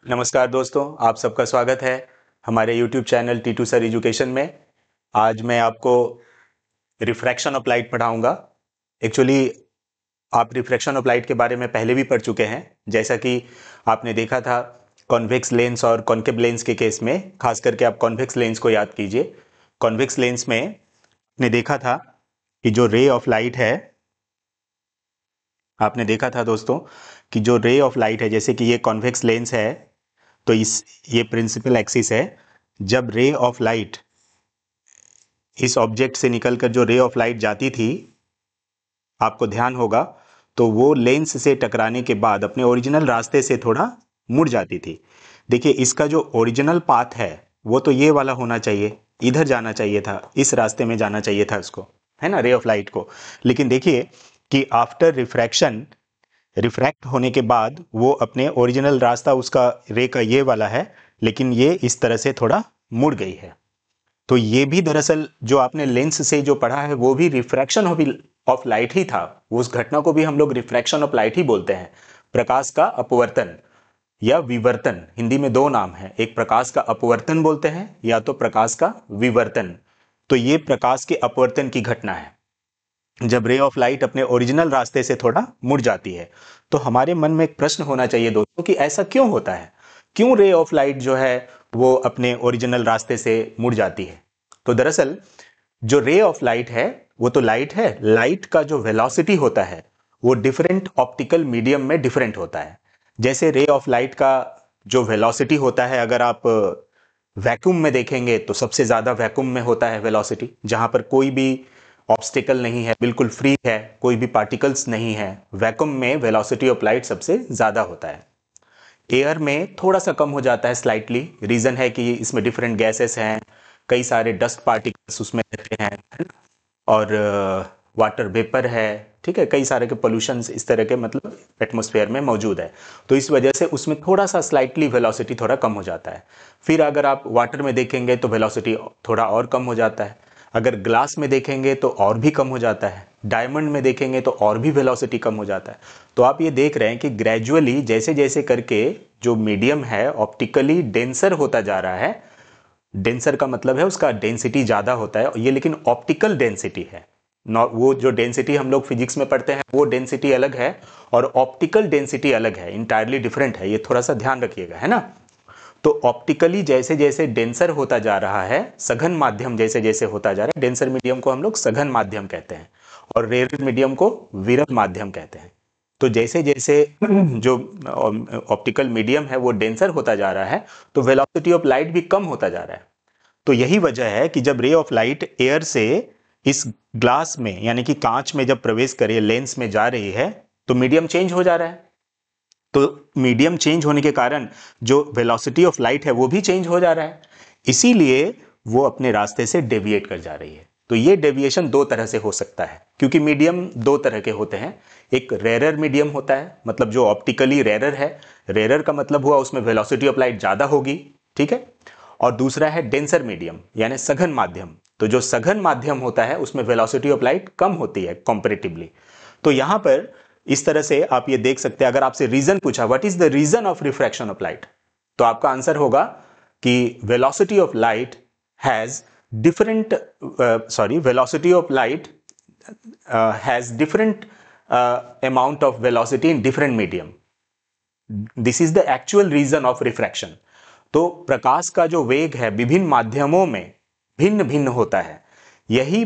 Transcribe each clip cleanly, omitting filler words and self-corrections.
नमस्कार दोस्तों, आप सबका स्वागत है हमारे YouTube channel T2 sir education में। आज मैं आपको रिफ्रैक्शन ऑफ लाइट पढ़ाऊंगा। एक्चुअली आप रिफ्रैक्शन ऑफ लाइट के बारे में पहले भी पढ़ चुके हैं। जैसा कि आपने देखा था कॉन्वेक्स लेंस और कॉन्केव लेंस के केस में, खास करके आप कॉन्वेक्स लेंस को याद कीजिए। कॉन्वेक्स लेंस में आपने देखा था कि जो रे ऑफ लाइट है, आपने देखा था दोस्तों कि जो रे ऑफ लाइट है, जैसे कि ये कॉन्वेक्स लेंस है, तो ये प्रिंसिपल एक्सिस है। जब रे ऑफ लाइट इस ऑब्जेक्ट से निकलकर जो रे ऑफ लाइट जाती थी, आपको ध्यान होगा, तो वो लेंस से टकराने के बाद अपने ओरिजिनल रास्ते से थोड़ा मुड़ जाती थी। देखिए, इसका जो ओरिजिनल पाथ है वो तो ये वाला होना चाहिए, इधर जाना चाहिए था, इस रास्ते में जाना चाहिए था उसको, है ना, रे ऑफ लाइट को। लेकिन देखिए कि आफ्टर रिफ्रैक्शन, रिफ्रैक्ट होने के बाद वो अपने ओरिजिनल रास्ता उसका रे का ये वाला है, लेकिन ये इस तरह से थोड़ा मुड़ गई है। तो ये भी दरअसल जो आपने लेंस से जो पढ़ा है वो भी रिफ्रैक्शन ऑफ लाइट ही था। उस घटना को भी हम लोग रिफ्रैक्शन ऑफ लाइट ही बोलते हैं। प्रकाश का अपवर्तन या विवर्तन, हिंदी में दो नाम है, एक प्रकाश का अपवर्तन बोलते हैं या तो प्रकाश का विवर्तन। तो ये प्रकाश के अपवर्तन की घटना है, जब रे ऑफ लाइट अपने ओरिजिनल रास्ते से थोड़ा मुड़ जाती है। तो हमारे मन में एक प्रश्न होना चाहिए दोस्तों कि ऐसा क्यों होता है, क्यों रे ऑफ लाइट जो है वो अपने ओरिजिनल रास्ते से मुड़ जाती है। तो दरअसल जो रे ऑफ लाइट है वो तो लाइट है, लाइट का जो वेलोसिटी होता है वो डिफरेंट ऑप्टिकल मीडियम में डिफरेंट होता है। जैसे रे ऑफ लाइट का जो वेलोसिटी होता है, अगर आप वैक्यूम में देखेंगे तो सबसे ज्यादा वैक्यूम में होता है वेलोसिटी, जहां पर कोई भी ऑब्स्टिकल नहीं है, बिल्कुल फ्री है, कोई भी पार्टिकल्स नहीं है। वैक्यूम में वेलोसिटी ऑफ लाइट सबसे ज्यादा होता है। एयर में थोड़ा सा कम हो जाता है स्लाइटली। रीजन है कि इसमें डिफरेंट गैसेस हैं, कई सारे डस्ट पार्टिकल्स उसमें रहते हैं, है ना? और वाटर वेपर है, ठीक है, कई सारे के पोल्यूशंस इस तरह के मतलब एटमॉस्फेयर में मौजूद है। तो इस वजह से उसमें थोड़ा सा स्लाइटली वेलोसिटी थोड़ा कम हो जाता है। फिर अगर आप वाटर में देखेंगे तो वेलोसिटी थोड़ा और कम हो जाता है। अगर ग्लास में देखेंगे तो और भी कम हो जाता है। डायमंड में देखेंगे तो और भी वेलोसिटी कम हो जाता है। तो आप ये देख रहे हैं कि ग्रेजुअली जैसे जैसे करके जो मीडियम है ऑप्टिकली डेंसर होता जा रहा है। डेंसर का मतलब है उसका डेंसिटी ज्यादा होता है, ये लेकिन ऑप्टिकल डेंसिटी है। वो जो डेंसिटी हम लोग फिजिक्स में पढ़ते हैं वो डेंसिटी अलग है और ऑप्टिकल डेंसिटी अलग है, इंटायरली डिफरेंट है। ये थोड़ा सा ध्यान रखिएगा, है ना। तो ऑप्टिकली जैसे जैसे डेंसर होता जा रहा है, सघन माध्यम जैसे जैसे होता जा रहा है, डेंसर मीडियम को हम लोग सघन माध्यम कहते हैं और रेयर मीडियम को विरल माध्यम कहते हैं। तो जैसे जैसे जो ऑप्टिकल मीडियम है वो डेंसर होता जा रहा है, तो वेलोसिटी ऑफ लाइट भी कम होता जा रहा है। तो यही वजह है कि जब रे ऑफ लाइट एयर से इस ग्लास में यानी कि कांच में जब प्रवेश करे, लेंस में जा रही है, तो मीडियम चेंज हो जा रहा है। तो मीडियम चेंज होने के कारण जो वेलोसिटी ऑफ लाइट है वो भी चेंज हो जा रहा है, इसीलिए वो अपने रास्ते से डेविएट कर जा रही है। तो ये डेविएशन दो तरह से हो सकता है, क्योंकि मीडियम दो तरह के होते हैं। एक रेरर मीडियम होता है, मतलब जो ऑप्टिकली रेरर है। रेरर का मतलब हुआ उसमें वेलोसिटी ऑफ लाइट ज्यादा होगी, ठीक है। और दूसरा है डेंसर मीडियम यानी सघन माध्यम। तो जो सघन माध्यम होता है उसमें वेलोसिटी ऑफ लाइट कम होती है कंपैरेटिवली। तो यहां पर इस तरह से आप ये देख सकते हैं। अगर आपसे रीजन पूछा what is the reason of refraction of light, तो आपका आंसर होगा कि velocity of light has different velocity of light has different amount of velocity in different medium. This is the actual reason of refraction. तो प्रकाश का जो वेग है विभिन्न माध्यमों में भिन्न भिन्न होता है। यही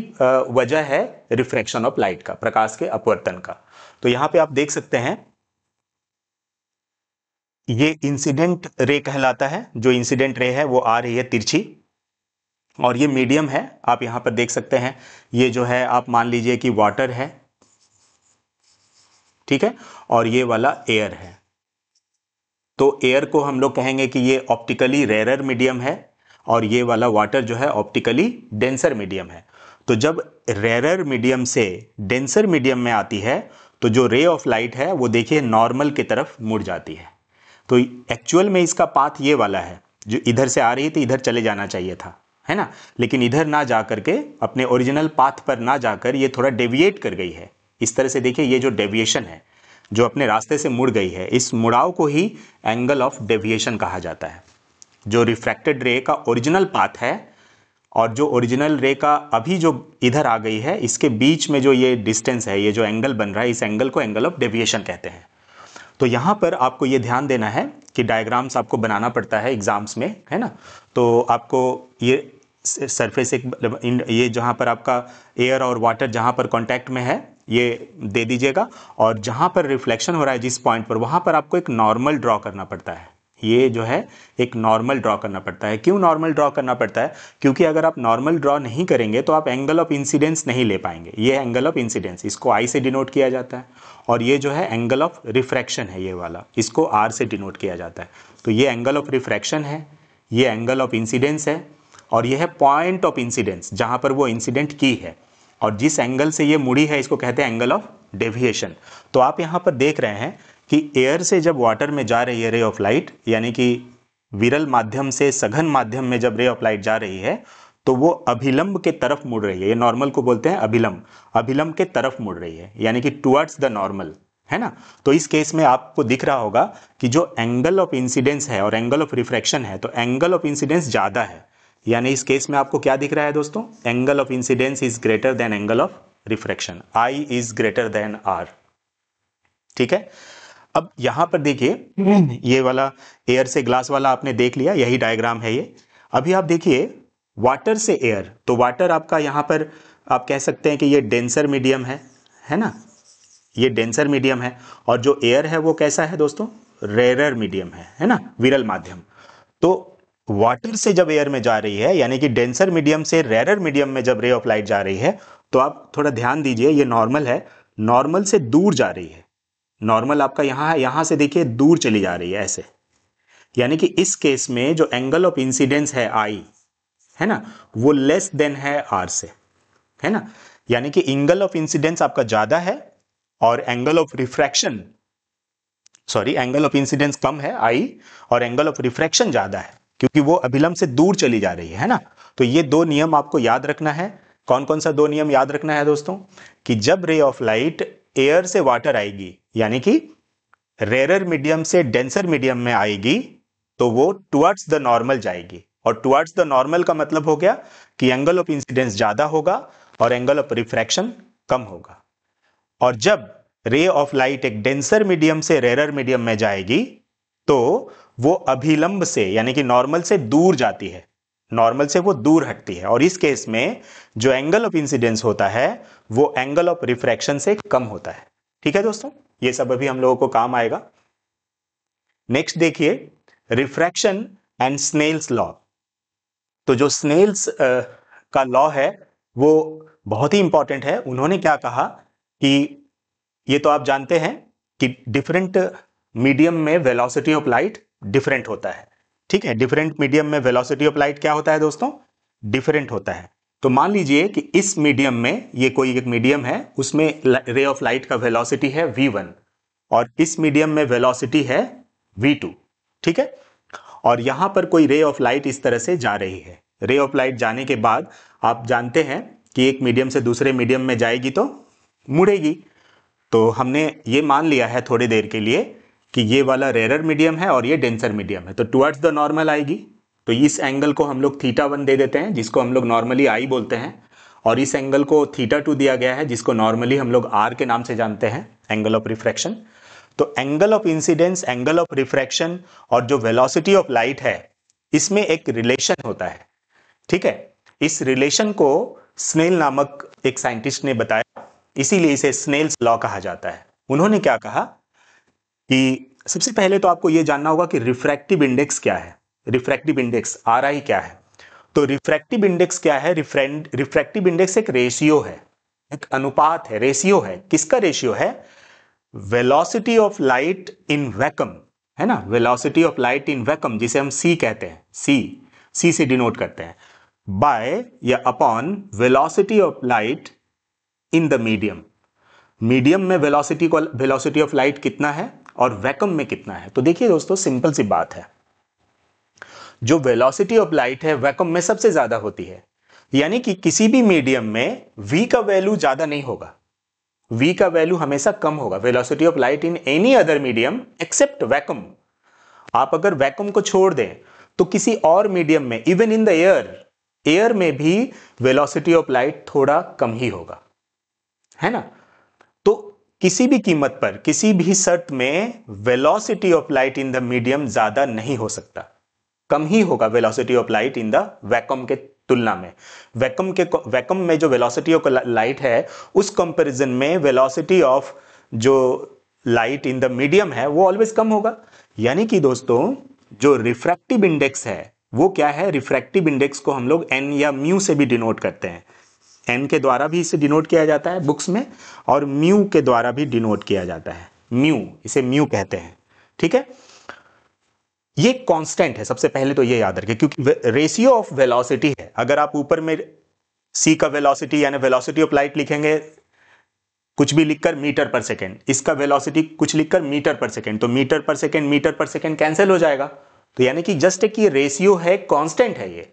वजह है रिफ्रैक्शन ऑफ लाइट का, प्रकाश के अपवर्तन का। तो यहां पे आप देख सकते हैं ये इंसिडेंट रे कहलाता है। जो इंसिडेंट रे है वो आ रही है तिरछी और ये मीडियम है। आप यहां पर देख सकते हैं, ये जो है आप मान लीजिए कि वाटर है, ठीक है, और ये वाला एयर है। तो एयर को हम लोग कहेंगे कि ये ऑप्टिकली रेरर मीडियम है और ये वाला वाटर जो है ऑप्टिकली डेंसर मीडियम है। तो जब रेरर मीडियम से डेंसर मीडियम में आती है तो जो रे ऑफ लाइट है वो देखिए नॉर्मल की तरफ मुड़ जाती है। तो एक्चुअल में इसका पाथ ये वाला है, जो इधर से आ रही थी इधर चले जाना चाहिए था, है ना, लेकिन इधर ना जा करके अपने ओरिजिनल पाथ पर ना जाकर ये थोड़ा डेविएट कर गई है। इस तरह से देखिए ये जो डेविएशन है, जो अपने रास्ते से मुड़ गई है, इस मुड़ाव को ही एंगल ऑफ डेविएशन कहा जाता है। जो रिफ्रैक्टेड रे का ओरिजिनल पाथ है और जो ओरिजिनल रे का अभी जो इधर आ गई है, इसके बीच में जो ये डिस्टेंस है, ये जो एंगल बन रहा है, इस एंगल को एंगल ऑफ डेविएशन कहते हैं। तो यहाँ पर आपको ये ध्यान देना है कि डायग्राम्स आपको बनाना पड़ता है एग्जाम्स में, है ना। तो आपको ये सरफेस एक ये जहाँ पर आपका एयर और वाटर जहाँ पर कांटेक्ट में है ये दे दीजिएगा, और जहाँ पर रिफ्लेक्शन हो रहा है जिस पॉइंट पर, वहाँ पर आपको एक नॉर्मल ड्रॉ करना पड़ता है। ये जो है एक नॉर्मल ड्रॉ करना पड़ता है। क्यों नॉर्मल ड्रॉ करना पड़ता है? क्योंकि अगर आप नॉर्मल ड्रॉ नहीं करेंगे तो आप एंगल ऑफ इंसिडेंस नहीं ले पाएंगे। ये एंगल ऑफ इंसिडेंस, इसको आई से डिनोट किया जाता है, और ये जो है एंगल ऑफ रिफ्रैक्शन है ये वाला, इसको आर से डिनोट किया जाता है। तो ये एंगल ऑफ रिफ्रैक्शन है, ये एंगल ऑफ इंसिडेंस है, और ये है पॉइंट ऑफ इंसिडेंस जहाँ पर वो इंसिडेंट की है, और जिस एंगल से ये मुड़ी है इसको कहते हैं एंगल ऑफ डेविएशन। तो आप यहाँ पर देख रहे हैं कि एयर से जब वाटर में जा रही है रे ऑफ लाइट, यानी कि विरल माध्यम से सघन माध्यम में जब रे ऑफ लाइट जा रही है तो वो अभिलंब के तरफ मुड़ रही है। ये नॉर्मल को बोलते हैं अभिलंब, अभिलंब के तरफ मुड़ रही है, यानी कि टुवर्ड्स द नॉर्मल, है ना। तो इस केस में आपको दिख रहा होगा कि जो एंगल ऑफ इंसिडेंस है और एंगल ऑफ रिफ्रैक्शन है, तो एंगल ऑफ इंसिडेंस ज्यादा है, यानी इस केस में आपको क्या दिख रहा है दोस्तों? Angle of incidence is greater than angle of refraction, I is greater than R. ठीक है, अब यहां पर देखिए ये वाला एयर से ग्लास वाला आपने देख लिया, यही डायग्राम है ये। अभी आप देखिए वाटर से एयर, तो वाटर आपका यहां पर आप कह सकते हैं कि ये डेंसर मीडियम है ना, ये डेंसर मीडियम है, और जो एयर है वो कैसा है दोस्तों? रेरर मीडियम है ना, विरल माध्यम। तो वाटर से जब एयर में जा रही है, यानी कि डेंसर मीडियम से रेरर मीडियम में जब रे ऑफ लाइट जा रही है, तो आप थोड़ा ध्यान दीजिए, ये नॉर्मल है, नॉर्मल से दूर जा रही है। नॉर्मल आपका यहां है, यहां से देखिए दूर चली जा रही है ऐसे, यानी कि इस केस में जो एंगल ऑफ इंसिडेंस है आई, है ना, वो लेस देन है आर से, है ना। यानी कि एंगल ऑफ इंसिडेंस आपका ज्यादा है और angle of refraction, sorry, angle of incidence कम है आई, और एंगल ऑफ रिफ्रैक्शन ज्यादा है क्योंकि वो अभिलंब से दूर चली जा रही है ना। तो ये दो नियम आपको याद रखना है। कौन कौन सा दो नियम याद रखना है दोस्तों? कि जब रे ऑफ लाइट एयर से वाटर आएगी, यानी कि रेरर मीडियम से डेंसर मीडियम में आएगी, तो वो टुवर्ड्स द नॉर्मल जाएगी, और टुवर्ड्स द नॉर्मल का मतलब हो गया कि एंगल ऑफ इंसिडेंस ज्यादा होगा और एंगल ऑफ रिफ्रैक्शन कम होगा। और जब रे ऑफ लाइट एक डेंसर मीडियम से रेरर मीडियम में जाएगी तो वो अभिलंब से, यानी कि नॉर्मल से दूर जाती है, नॉर्मल से वो दूर हटती है, और इस केस में जो एंगल ऑफ इंसिडेंस होता है वो एंगल ऑफ रिफ्रैक्शन से कम होता है। ठीक है दोस्तों, ये सब अभी हम लोगों को काम आएगा। नेक्स्ट देखिए रिफ्रैक्शन एंड स्नेल्स लॉ। तो जो स्नेल्स का लॉ है वो बहुत ही इंपॉर्टेंट है। उन्होंने क्या कहा कि ये तो आप जानते हैं कि डिफरेंट मीडियम में वेलोसिटी ऑफ लाइट डिफरेंट होता है। ठीक है, डिफरेंट मीडियम में वेलोसिटी ऑफ लाइट क्या होता है दोस्तों? डिफरेंट होता है। तो मान लीजिए कि इस मीडियम में, ये कोई एक मीडियम है, उसमें रे ऑफ लाइट का वेलोसिटी है v1 और इस मीडियम में वेलोसिटी है v2। ठीक है, और यहां पर कोई रे ऑफ लाइट इस तरह से जा रही है। रे ऑफ लाइट जाने के बाद आप जानते हैं कि एक मीडियम से दूसरे मीडियम में जाएगी तो मुड़ेगी। तो हमने ये मान लिया है थोड़ी देर के लिए कि ये वाला रेरर मीडियम है और ये डेंसर मीडियम है, तो टुवर्ड्स द नॉर्मल आएगी। तो इस एंगल को हम लोग θ1 दे देते हैं, जिसको हम लोग नॉर्मली आई बोलते हैं, और इस एंगल को θ2 दिया गया है, जिसको नॉर्मली हम लोग आर के नाम से जानते हैं, एंगल ऑफ रिफ्रैक्शन। तो angle of incidence, angle of refraction और जो वेलोसिटी ऑफ लाइट है, इसमें एक रिलेशन होता है। ठीक है, इस रिलेशन को स्नेल नामक एक साइंटिस्ट ने बताया, इसीलिए इसे स्नेल्स लॉ कहा जाता है। उन्होंने क्या कहा कि सबसे पहले तो आपको यह जानना होगा कि रिफ्रैक्टिव इंडेक्स क्या है। रिफ्रैक्टिव इंडेक्स RI क्या है? तो रिफ्रैक्टिव इंडेक्स क्या है? रिफ्रैक्टिव इंडेक्स एक रेशियो है, एक अनुपात है, रेशियो है। किसका रेशियो है? Velocity of light in vacuum, है ना, velocity of light in vacuum, जिसे हम C कहते हैं, C से डिनोट करते हैं, बाय या upon velocity of light in the medium. Medium में वेलोसिटी ऑफ लाइट कितना है और वैक्यूम में कितना है? तो देखिए दोस्तों, सिंपल सी बात है, जो वेलोसिटी ऑफ लाइट है वैक्यूम में सबसे ज्यादा होती है, यानी कि किसी भी मीडियम में v का वैल्यू ज्यादा नहीं होगा, v का वैल्यू हमेशा कम होगा, velocity of light in any other medium except vacuum. आप अगर वैक्यूम को छोड़ दें तो किसी और मीडियम में, इवन इन द एयर में भी वेलोसिटी ऑफ लाइट थोड़ा कम ही होगा, है ना। तो किसी भी कीमत पर, किसी भी शर्त में velocity of light in the medium ज्यादा नहीं हो सकता, कम ही होगा velocity of light in the vacuum के तुलना में। वैक्यूम में जो वेलोसिटी ऑफ लाइट है उस कंपैरिजन में वेलोसिटी ऑफ जो लाइट इन द मीडियम है वो ऑलवेज कम होगा। यानी कि दोस्तों जो रिफ्रैक्टिव इंडेक्स है वो क्या है, रिफ्रैक्टिव इंडेक्स को हम लोग एन या म्यू से भी डिनोट करते हैं। एन के द्वारा भी इसे डिनोट किया जाता है बुक्स में, और म्यू के द्वारा भी डिनोट किया जाता है, म्यू, इसे म्यू कहते हैं, ठीक है। ये कांस्टेंट है, सबसे पहले तो ये याद रखें, क्योंकि रेशियो ऑफ वेलोसिटी है। अगर आप ऊपर में सी का वेलोसिटी यानी वेलोसिटी ऑफ लाइट लिखेंगे कुछ भी लिखकर मीटर पर सेकेंड, इसका वेलोसिटी कुछ लिखकर मीटर पर सेकेंड, तो मीटर पर सेकेंड कैंसिल हो जाएगा। तो यानी कि जस्ट एक ये रेशियो है, कांस्टेंट है ये।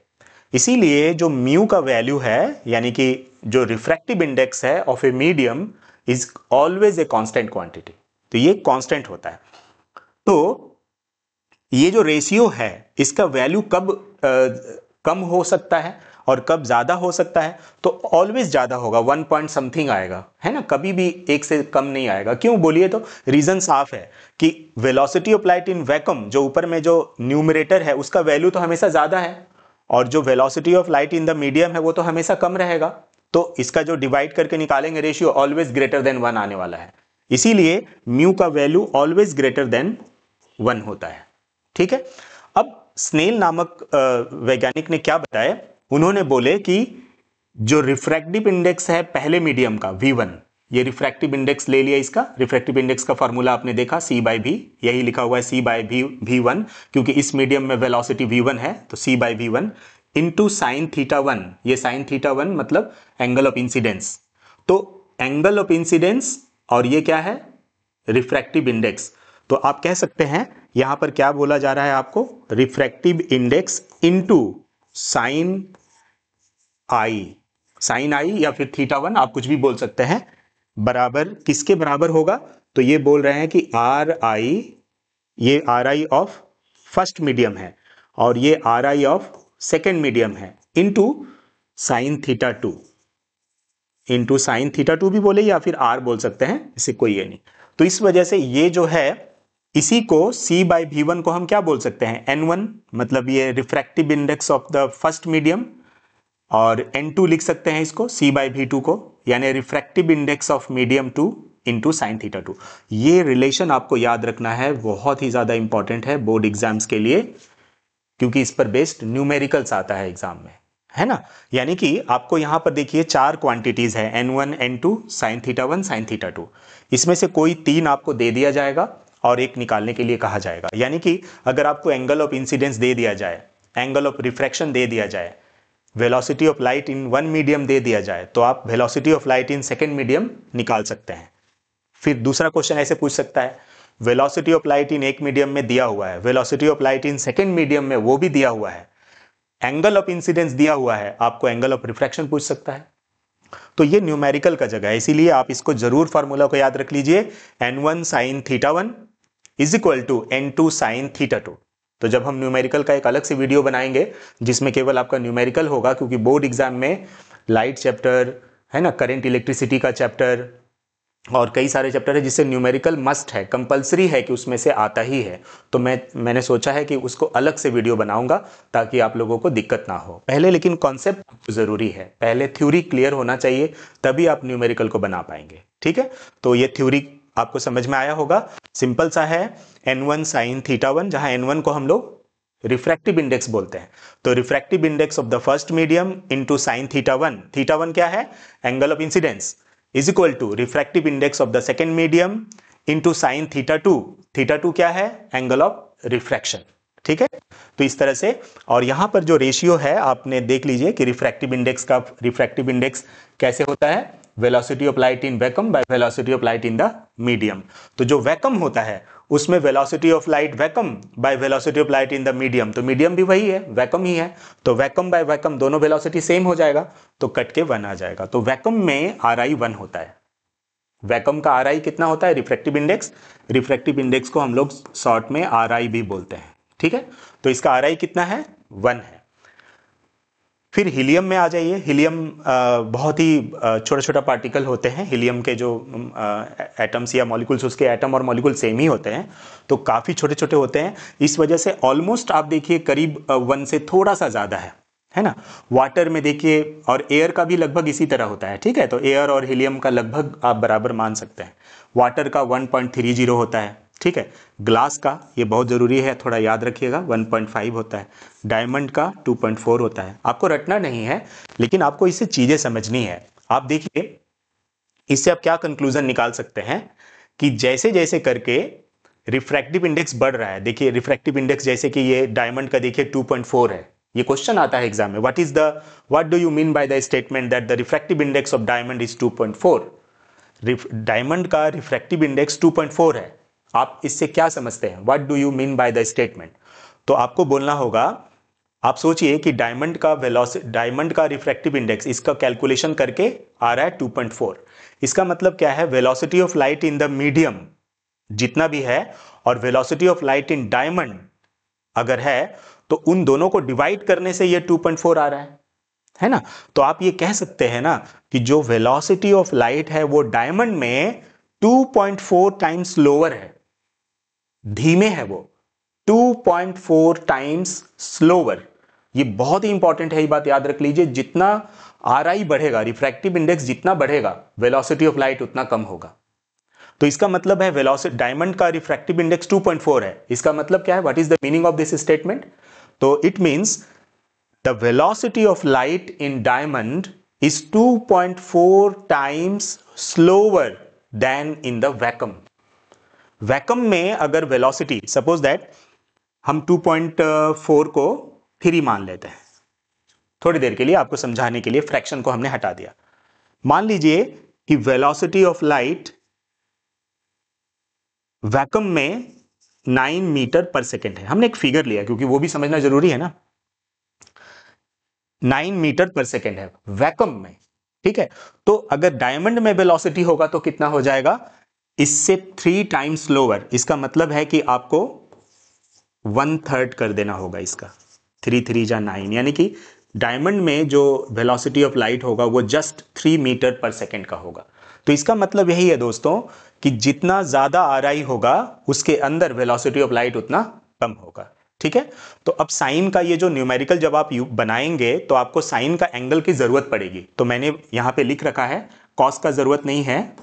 इसीलिए जो म्यू का वैल्यू है, यानी कि जो रिफ्रैक्टिव इंडेक्स है of a medium is always a constant quantity, तो ये कांस्टेंट होता है। तो ये जो रेशियो है इसका वैल्यू कब कम हो सकता है और कब ज्यादा हो सकता है, तो ऑलवेज ज्यादा होगा, 1 पॉइंट समथिंग आएगा, है ना, कभी भी एक से कम नहीं आएगा। क्यों बोलिए, तो रीजन साफ है कि velocity of light in vacuum, जो ऊपर में जो न्यूमरेटर है उसका वैल्यू तो हमेशा ज्यादा है, और जो velocity of light in the medium है वो तो हमेशा कम रहेगा। तो इसका जो डिवाइड करके निकालेंगे रेशियो ऑलवेज ग्रेटर देन 1 आने वाला है। इसीलिए म्यू का वैल्यू ऑलवेज ग्रेटर देन 1 होता है, ठीक है। अब स्नेल नामक वैज्ञानिक ने क्या बताया, उन्होंने बोले कि जो रिफ्रैक्टिव इंडेक्स है पहले मीडियम का V1, ये रिफ्रैक्टिव इंडेक्स ले लिया, इसका रिफ्रैक्टिव इंडेक्स का फॉर्मूला आपने देखा C/V, यही लिखा हुआ है C/V1, क्योंकि इस मीडियम में वेलोसिटी V1 है, तो C/V1 इंटू साइन थीटा 1, ये साइन थीटा 1 मतलब एंगल ऑफ इंसिडेंस, तो एंगल ऑफ इंसिडेंस, और ये क्या है, रिफ्रैक्टिव इंडेक्स। तो आप कह सकते हैं यहां पर क्या बोला जा रहा है आपको, रिफ्रैक्टिव इंडेक्स इंटू साइन आई या फिर थीटा 1, आप कुछ भी बोल सकते हैं, बराबर किसके बराबर होगा, तो ये बोल रहे हैं कि RI, ये RI ऑफ फर्स्ट मीडियम है और ये RI ऑफ सेकेंड मीडियम है, into sine theta 2, into sine theta 2 भी बोले या फिर R बोल सकते हैं, इससे कोई ये नहीं। तो इस वजह से ये जो है इसी को C/V1 को हम क्या बोल सकते हैं, N1, मतलब ये refractive index of the first medium, और N2 लिख सकते हैं इसको C/V2 को, यानी refractive index of medium 2 into sine theta 2। ये रिलेशन आपको याद रखना है, बहुत ही ज्यादा इंपॉर्टेंट है बोर्ड एग्जाम्स के लिए, क्योंकि इस पर बेस्ड न्यूमेरिकल्स आता है एग्जाम में, है ना। यानी कि आपको यहां पर देखिए 4 क्वांटिटीज है, N1, N2, sine theta 1, sign theta 2, इसमें से कोई 3 आपको दे दिया जाएगा और एक निकालने के लिए कहा जाएगा। यानी कि अगर आपको एंगल ऑफ इंसिडेंस दे दिया जाए, एंगल ऑफ रिफ्रैक्शन दे दिया जाए, velocity of light in one medium दे दिया जाए, तो आप velocity of light in second medium निकाल सकते हैं। फिर दूसरा क्वेश्चन ऐसे पूछ सकता है, वेलोसिटी ऑफ लाइट इन एक मीडियम में दिया हुआ है, velocity of light in second medium में वो भी दिया हुआ है, एंगल ऑफ इंसिडेंस दिया हुआ है, आपको एंगल ऑफ रिफ्रैक्शन पूछ सकता है। तो ये न्यूमेरिकल का जगह है, इसीलिए आप इसको जरूर फार्मूला को याद रख लीजिए, N1 sine theta 1 is equal to N2 sine theta 2। तो जब हम न्यूमेरिकल का एक अलग से वीडियो बनाएंगे जिसमें केवल आपका न्यूमेरिकल होगा, क्योंकि बोर्ड एग्जाम में लाइट चैप्टर है ना, करंट इलेक्ट्रिसिटी का चैप्टर और कई सारे चैप्टर है जिससे न्यूमेरिकल मस्ट है, कंपलसरी है कि उसमें से आता ही है। तो मैंने सोचा है कि उसको अलग से वीडियो बनाऊंगा ताकि आप लोगों को दिक्कत ना हो। पहले लेकिन कॉन्सेप्ट जरूरी है, पहले थ्योरी क्लियर होना चाहिए, तभी आप न्यूमेरिकल को बना पाएंगे, ठीक है। तो ये थ्योरी आपको समझ में आया होगा, सिंपल सा है, N1 साइन थीटा 1, जहां N1 को हम लोग रिफ्रैक्टिव इंडेक्स बोलते हैं, तो refractive index of the first medium into sine theta 1, theta 1 क्या है, angle of incidence, is equal to refractive index of the second medium into sine theta 2, theta 2 क्या है, एंगल ऑफ रिफ्रैक्शन, ठीक है। तो इस तरह से, और यहां पर जो रेशियो है आपने देख लीजिए कि रिफ्रैक्टिव इंडेक्स कैसे होता है, velocity of light in vacuum by velocity of light in the medium. तो जो वैक्यूम होता है उसमें velocity of light vacuum by velocity of light in the medium, तो मीडियम भी वही है, वैक्यूम ही है, तो वैक्यूम बाय वैक्यूम दोनों वेलोसिटी सेम हो जाएगा, तो कट के 1 आ जाएगा। तो वैक्यूम में RI 1 होता है, वैक्यूम का RI कितना होता है, रिफ्रैक्टिव इंडेक्स। रिफ्रैक्टिव इंडेक्स को हम लोग शॉर्ट में RI भी बोलते हैं, ठीक है। तो इसका RI कितना है, 1 है। फिर हीलियम में आ जाइए। हीलियम बहुत ही छोटा छोटा पार्टिकल होते हैं। हीलियम के जो एटम्स या मॉलिक्यूल्स, उसके एटम और मॉलिक्यूल सेम ही होते हैं, तो काफ़ी छोटे छोटे होते हैं। इस वजह से ऑलमोस्ट आप देखिए करीब 1 से थोड़ा सा ज़्यादा है ना। वाटर में देखिए, और एयर का भी लगभग इसी तरह होता है, ठीक है। तो एयर और हीलियम का लगभग आप बराबर मान सकते हैं। वाटर का 1.30 होता है, ठीक है। ग्लास का, ये बहुत ज़रूरी है, थोड़ा याद रखिएगा, 1.5 होता है। डायमंड का 2.4 होता है। आपको रटना नहीं है, लेकिन आपको इससे चीज़ें समझनी है। आप देखिए इससे आप क्या कंक्लूजन निकाल सकते हैं कि जैसे जैसे करके रिफ्रैक्टिव इंडेक्स बढ़ रहा है, देखिए रिफ्रैक्टिव इंडेक्स जैसे कि ये डायमंड का देखिए 2.4 है। ये क्वेश्चन आता है एग्जाम में, what do you mean by the statement that the refractive index of diamond is 2.4। Diamond का रिफ्रैक्टिव इंडेक्स 2.4 है। आप इससे क्या समझते हैं, what do you mean by the statement. तो आपको बोलना होगा, आप सोचिए कि डायमंड का रिफ्रैक्टिव इंडेक्स, इसका कैलकुलेशन करके आ रहा है 2.4। इसका मतलब क्या है, velocity of light in the medium जितना भी है और velocity of light in diamond अगर है, तो उन दोनों को डिवाइड करने से ये 2.4 आ रहा है ना। तो आप ये कह सकते हैं ना कि जो वेलोसिटी ऑफ लाइट है वो डायमंड में 2.4 टाइम्स स्लोअर है, धीमे है वो, 2.4 टाइम्स स्लोअर। ये बहुत ही इंपॉर्टेंट है, ये बात याद रख लीजिए। जितना RI बढ़ेगा, रिफ्रैक्टिव इंडेक्स जितना बढ़ेगा, वेलोसिटी ऑफ लाइट उतना कम होगा। तो इसका मतलब है वेलोसिटी, डायमंड का रिफ्रैक्टिव इंडेक्स 2.4 है। इसका मतलब क्या है, what is the meaning of this statement. तो it means the velocity of light in diamond is 2.4 times slower than in the vacuum। Vacuum में अगर वेलोसिटी, सपोज दैट हम 2.4 को 3 मान लेते हैं, थोड़ी देर के लिए आपको समझाने के लिए फ्रैक्शन को हमने हटा दिया। मान लीजिए कि वेलोसिटी ऑफ लाइट वैक्यूम में 9 मीटर पर सेकेंड है। हमने एक फिगर लिया क्योंकि वो भी समझना जरूरी है ना। 9 मीटर पर सेकेंड है वैक्यूम में, ठीक है। तो अगर डायमंड में वेलोसिटी होगा तो कितना हो जाएगा, इससे 3 टाइम्स स्लोअर। इसका मतलब है कि आपको 1/3 कर देना होगा इसका, 3 3 जा 9, यानी कि डायमंड में जो वेलोसिटी ऑफ लाइट होगा वो जस्ट 3 मीटर पर सेकेंड का होगा। तो इसका मतलब यही है दोस्तों कि जितना ज्यादा RI होगा उसके अंदर वेलोसिटी ऑफ लाइट उतना कम होगा, ठीक है। तो अब साइन का ये जो न्यूमेरिकल जब आप बनाएंगे तो आपको साइन का एंगल की जरूरत पड़ेगी। तो मैंने यहां पे लिख रखा है, कॉस का जरूरत नहीं है,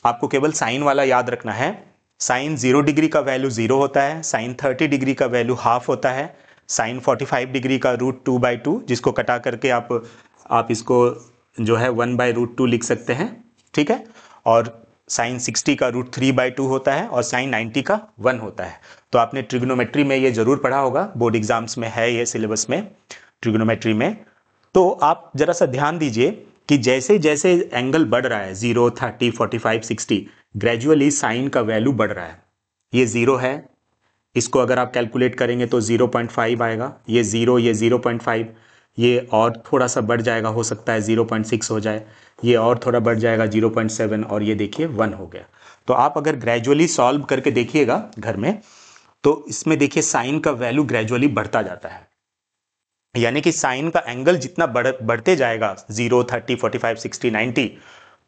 आपको केवल साइन वाला याद रखना है। साइन 0 डिग्री का वैल्यू 0 होता है, साइन 30 डिग्री का वैल्यू हाफ होता है, साइन 45 डिग्री का √2/2, जिसको कटा करके आप इसको जो है 1/√2 लिख सकते हैं, ठीक है। और साइन 60 का √3/2 होता है, और साइन 90 का 1 होता है। तो आपने ट्रिग्नोमेट्री में ये जरूर पढ़ा होगा, बोर्ड एग्जाम्स में है ये सिलेबस में, ट्रिग्नोमेट्री में। तो आप जरा सा ध्यान दीजिए कि जैसे जैसे एंगल बढ़ रहा है, 0 30 45 60, ग्रेजुअली साइन का वैल्यू बढ़ रहा है। ये 0 है, इसको अगर आप कैलकुलेट करेंगे तो 0.5 आएगा, ये 0, ये 0.5, ये और थोड़ा सा बढ़ जाएगा, हो सकता है 0.6 हो जाए, ये और थोड़ा बढ़ जाएगा 0.7, और ये देखिए 1 हो गया। तो आप अगर ग्रेजुअली सॉल्व करके देखिएगा घर में, तो इसमें देखिए साइन का वैल्यू ग्रेजुअली बढ़ता जाता है, यानी कि साइन का एंगल जितना बढ़ते जाएगा, 0 30 45 60 90,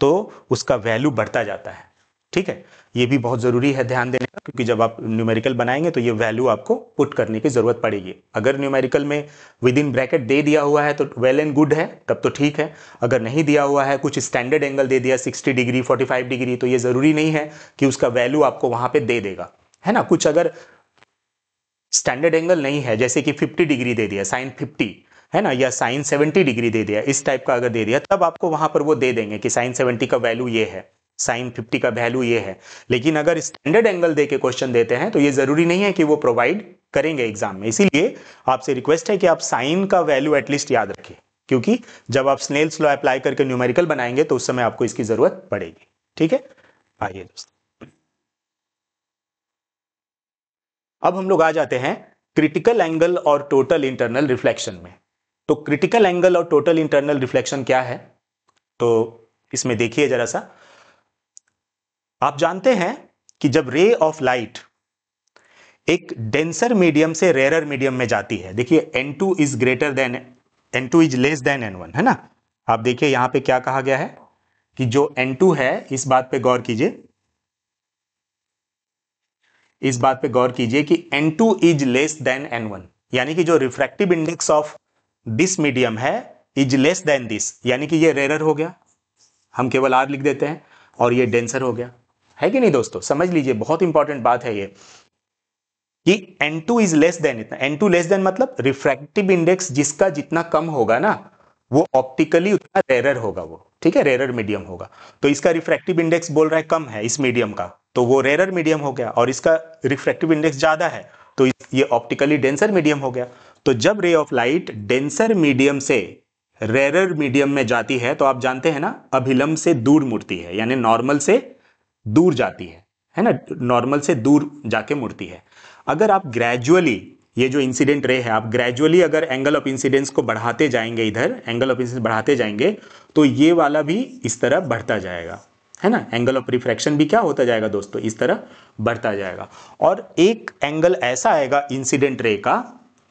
तो उसका वैल्यू बढ़ता जाता है, ठीक है। ये भी बहुत जरूरी है ध्यान देने का, क्योंकि जब आप न्यूमेरिकल बनाएंगे तो ये वैल्यू आपको पुट करने की जरूरत पड़ेगी। अगर न्यूमेरिकल में विद इन ब्रैकेट दे दिया हुआ है तो वेल एंड गुड है, तब तो ठीक है। अगर नहीं दिया हुआ है, कुछ स्टैंडर्ड एंगल दे दिया 60 डिग्री 45 डिग्री, तो ये जरूरी नहीं है कि उसका वैल्यू आपको वहां पे दे देगा, है ना। कुछ अगर स्टैंडर्ड एंगल नहीं है, जैसे कि 50 डिग्री दे दिया, साइन 50, है ना, या साइन 70 डिग्री दे दिया, इस टाइप का अगर दे दिया, तब आपको वहां पर वो दे देंगे कि साइन 70 का वैल्यू ये है, साइन 50 का वैल्यू ये है। लेकिन अगर स्टैंडर्ड एंगल दे के क्वेश्चन देते हैं तो ये जरूरी नहीं है कि वो प्रोवाइड करेंगे एग्जाम में। इसीलिए आपसे रिक्वेस्ट है कि आप साइन का वैल्यू एटलीस्ट याद रखें, क्योंकि जब आप स्नेल्स लॉ अप्लाई करके न्यूमेरिकल बनाएंगे तो उस समय आपको इसकी जरूरत पड़ेगी, ठीक है। आइए दोस्तों, अब हम लोग आ जाते हैं क्रिटिकल एंगल और टोटल इंटरनल रिफ्लेक्शन में। तो क्रिटिकल एंगल और टोटल इंटरनल रिफ्लेक्शन क्या है, तो इसमें देखिए जरा सा। आप जानते हैं कि जब रे ऑफ लाइट एक डेंसर मीडियम से रेयर मीडियम में जाती है, देखिए N2 is greater then N2 is less than N1, है ना। आप देखिए यहां पे क्या कहा गया है कि जो N2 है, इस बात पे गौर कीजिए, इस बात पे गौर कीजिए कि N2 is less than N1, यानी कि जो refractive index of this medium है इज लेस देन दिस, यानी कि ये रेयर हो गया, हम केवल R लिख देते हैं, और ये डेंसर हो गया, है कि नहीं दोस्तों। समझ लीजिए, बहुत इंपॉर्टेंट बात है ये कि N2 इज लेस देन इतना। N2 लेस देन मतलब रिफ्रैक्टिव इंडेक्स जिसका जितना कम होगा ना, वो ऑप्टिकली उतना रेयर होगा, वो ठीक है, रेयर मीडियम होगा। तो इसका रिफ्रैक्टिव इंडेक्स बोल रहा है कम है इस मीडियम का, तो वो रेयर मीडियम हो गया, और इसका रिफ्रैक्टिव इंडेक्स ज्यादा है, तो ये ऑप्टिकली डेंसर मीडियम हो गया। तो जब रे ऑफ लाइट डेंसर मीडियम से रेयर मीडियम में जाती है, तो आप जानते हैं ना, अभिलंब से दूर मुड़ती है, यानी नॉर्मल से दूर जाती है ना, नॉर्मल से दूर जाके मुड़ती है। अगर आप ग्रेजुअली, ये जो इंसिडेंट रे है, आप ग्रेजुअली अगर एंगल ऑफ इंसिडेंस को बढ़ाते जाएंगे, इधर एंगल ऑफ इंसिडेंस बढ़ाते जाएंगे, तो ये वाला भी इस तरह बढ़ता जाएगा, है ना। एंगल ऑफ रिफ्रैक्शन भी क्या होता जाएगा दोस्तों, इस तरह बढ़ता जाएगा। और एक एंगल ऐसा आएगा इंसिडेंट रे का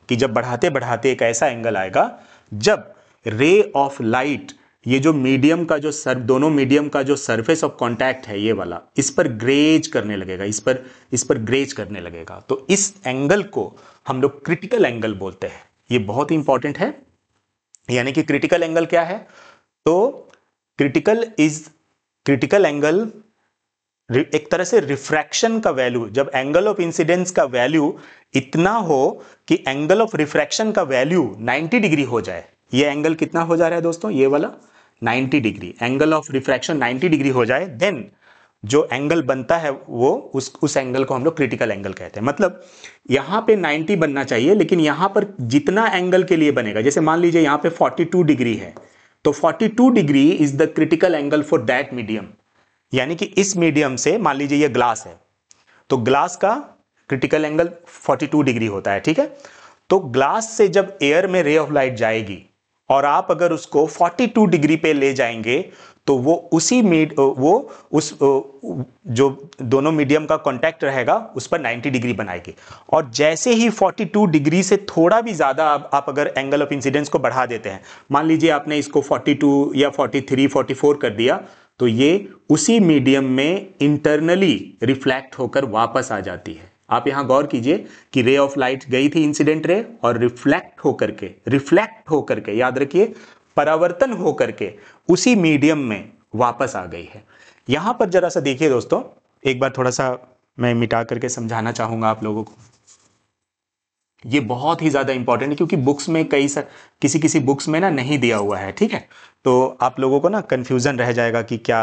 कि जब बढ़ाते बढ़ाते एक ऐसा एंगल आएगा जब रे ऑफ लाइट, ये जो मीडियम का जो दोनों मीडियम का जो सरफेस ऑफ कांटेक्ट है, ये वाला, इस पर ग्रेज करने लगेगा, इस पर ग्रेज करने लगेगा, तो इस एंगल को हम लोग क्रिटिकल एंगल बोलते हैं। ये बहुत ही इंपॉर्टेंट है। यानी कि क्रिटिकल एंगल क्या है, तो क्रिटिकल एंगल एक तरह से रिफ्रैक्शन का वैल्यू, जब एंगल ऑफ इंसिडेंस का वैल्यू इतना हो कि एंगल ऑफ रिफ्रैक्शन का वैल्यू 90 डिग्री हो जाए। ये एंगल कितना हो जा रहा है दोस्तों, ये वाला 90 degree, angle of refraction 90 degree हो जाए, देन जो एंगल बनता है वो उस एंगल को हम लोग क्रिटिकल एंगल कहते हैं। मतलब यहां पे 90 बनना चाहिए, लेकिन यहां पर जितना एंगल के लिए बनेगा, जैसे मान लीजिए यहां पे 42 डिग्री है, तो 42 degree is the critical angle for that medium. यानी कि इस मीडियम से, मान लीजिए ये ग्लास है, तो ग्लास का क्रिटिकल एंगल 42 डिग्री होता है, ठीक है। तो ग्लास से जब एयर में रे ऑफ लाइट जाएगी और आप अगर उसको 42 डिग्री पे ले जाएंगे, तो वो उस जो दोनों मीडियम का कांटेक्ट रहेगा उस पर 90 डिग्री बनाएगी। और जैसे ही 42 डिग्री से थोड़ा भी ज्यादा आप अगर एंगल ऑफ इंसिडेंस को बढ़ा देते हैं, मान लीजिए आपने इसको 42 या 43, 44 कर दिया, तो ये उसी मीडियम में इंटरनली रिफ्लेक्ट होकर वापस आ जाती है। आप यहां गौर कीजिए कि रे ऑफ लाइट गई थी इंसिडेंट रे, और रिफ्लेक्ट होकर के, याद रखिए, परावर्तन होकर के उसी मीडियम में वापस आ गई है। यहां पर जरा सा देखिए दोस्तों, एक बार थोड़ा सा मैं मिटा करके समझाना चाहूंगा आप लोगों को। ये बहुत ही ज्यादा इंपॉर्टेंट है, क्योंकि बुक्स में किसी बुक्स में ना नहीं दिया हुआ है, ठीक है। तो आप लोगों को ना कंफ्यूजन रह जाएगा कि क्या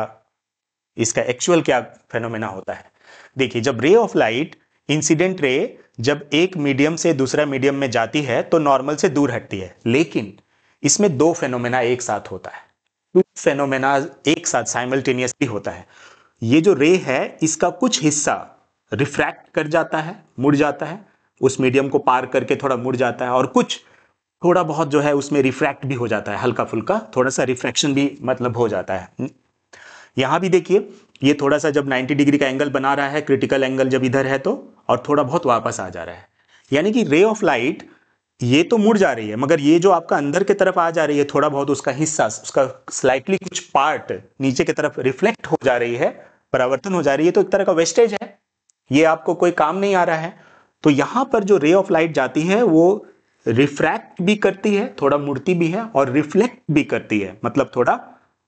इसका एक्चुअल क्या फेनोमेना होता है। देखिए, जब रे ऑफ लाइट, इंसिडेंट रे जब एक मीडियम से दूसरा मीडियम में जाती है तो नॉर्मल से दूर हटती है, लेकिन इसमें दो फेनोमेना एक साथ होता है, टू फेनोमेना एक साथ साइमल्टेनियसली होता है। ये जो रे है, इसका कुछ हिस्सा रिफ्रैक्ट कर जाता है, मुड़ जाता है, उस मीडियम को पार करके थोड़ा मुड़ जाता है, और कुछ थोड़ा बहुत जो है उसमें रिफ्रैक्ट भी हो जाता है, हल्का फुल्का थोड़ा सा रिफ्रैक्शन भी मतलब हो जाता है। यहां भी देखिए, ये थोड़ा सा जब 90 डिग्री का एंगल बना रहा है, क्रिटिकल एंगल जब इधर है तो, और थोड़ा बहुत वापस आ जा रहा है। यानी कि रे ऑफ लाइट ये तो मुड़ जा रही है, मगर ये जो आपका अंदर की तरफ आ जा रही है, थोड़ा बहुत उसका हिस्सा, उसका स्लाइटली कुछ पार्ट नीचे की तरफ रिफ्लेक्ट हो जा रही है, परावर्तन हो जा रही है, तो एक तरह का वेस्टेज है, ये आपको कोई काम नहीं आ रहा है। तो यहां पर जो रे ऑफ लाइट जाती है वो रिफ्रैक्ट भी करती है, थोड़ा मुड़ती भी है, और रिफ्लेक्ट भी करती है, मतलब थोड़ा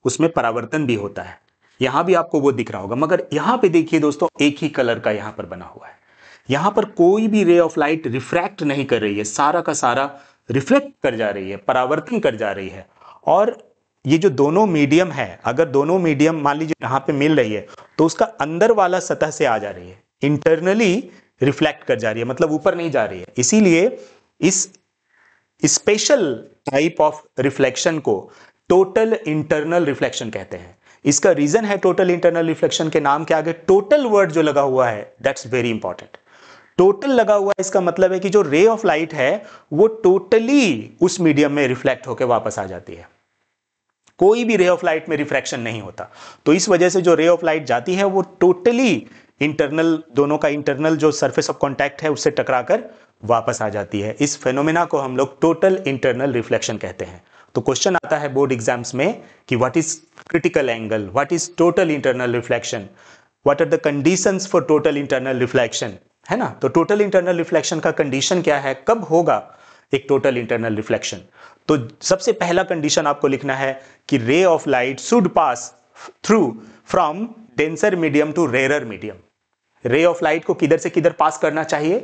उसमें परावर्तन भी होता है। यहां भी आपको वो दिख रहा होगा, मगर यहां पे देखिए दोस्तों, एक ही कलर का यहां पर बना हुआ है। यहां पर कोई भी रे ऑफ लाइट रिफ्रैक्ट नहीं कर रही है, सारा का सारा रिफ्लेक्ट कर जा रही है, परावर्तन कर जा रही है। और ये जो दोनों मीडियम है, अगर दोनों मीडियम मान लीजिए यहां पे मिल रही है, तो उसका अंदर वाला सतह से आ जा रही है, इंटरनली रिफ्लेक्ट कर जा रही है, मतलब ऊपर नहीं जा रही है। इसीलिए इस स्पेशल टाइप ऑफ रिफ्लेक्शन को टोटल इंटरनल रिफ्लेक्शन कहते हैं। इसका रीजन है टोटल इंटरनल रिफ्लेक्शन के नाम के आगे टोटल वर्ड जो लगा हुआ है, दैट्स वेरी इंपॉर्टेंट। टोटल लगा हुआ है, इसका मतलब है कि जो रे ऑफ लाइट है वो टोटली उस मीडियम में रिफ्लेक्ट होकर वापस आ जाती है। कोई भी रे ऑफ लाइट में रिफ्रैक्शन नहीं होता। तो इस वजह से जो रे ऑफ लाइट जाती है वो टोटली इंटरनल, दोनों का इंटरनल जो सरफेस ऑफ कॉन्टैक्ट है उससे टकराकर वापस आ जाती है। इस फेनोमेना को हम लोग टोटल इंटरनल रिफ्लेक्शन कहते हैं। तो क्वेश्चन आता है बोर्ड एग्जाम्स में कि what is critical angle, what is total internal reflection, what are the conditions for total internal reflection, है ना। तो टोटल इंटरनल रिफ्लेक्शन का कंडीशन क्या है, कब होगा एक टोटल इंटरनल रिफ्लेक्शन। तो सबसे पहला कंडीशन आपको लिखना है कि ray of light should pass through from denser medium to rare medium. Ray of light को किधर से किधर पास करना चाहिए,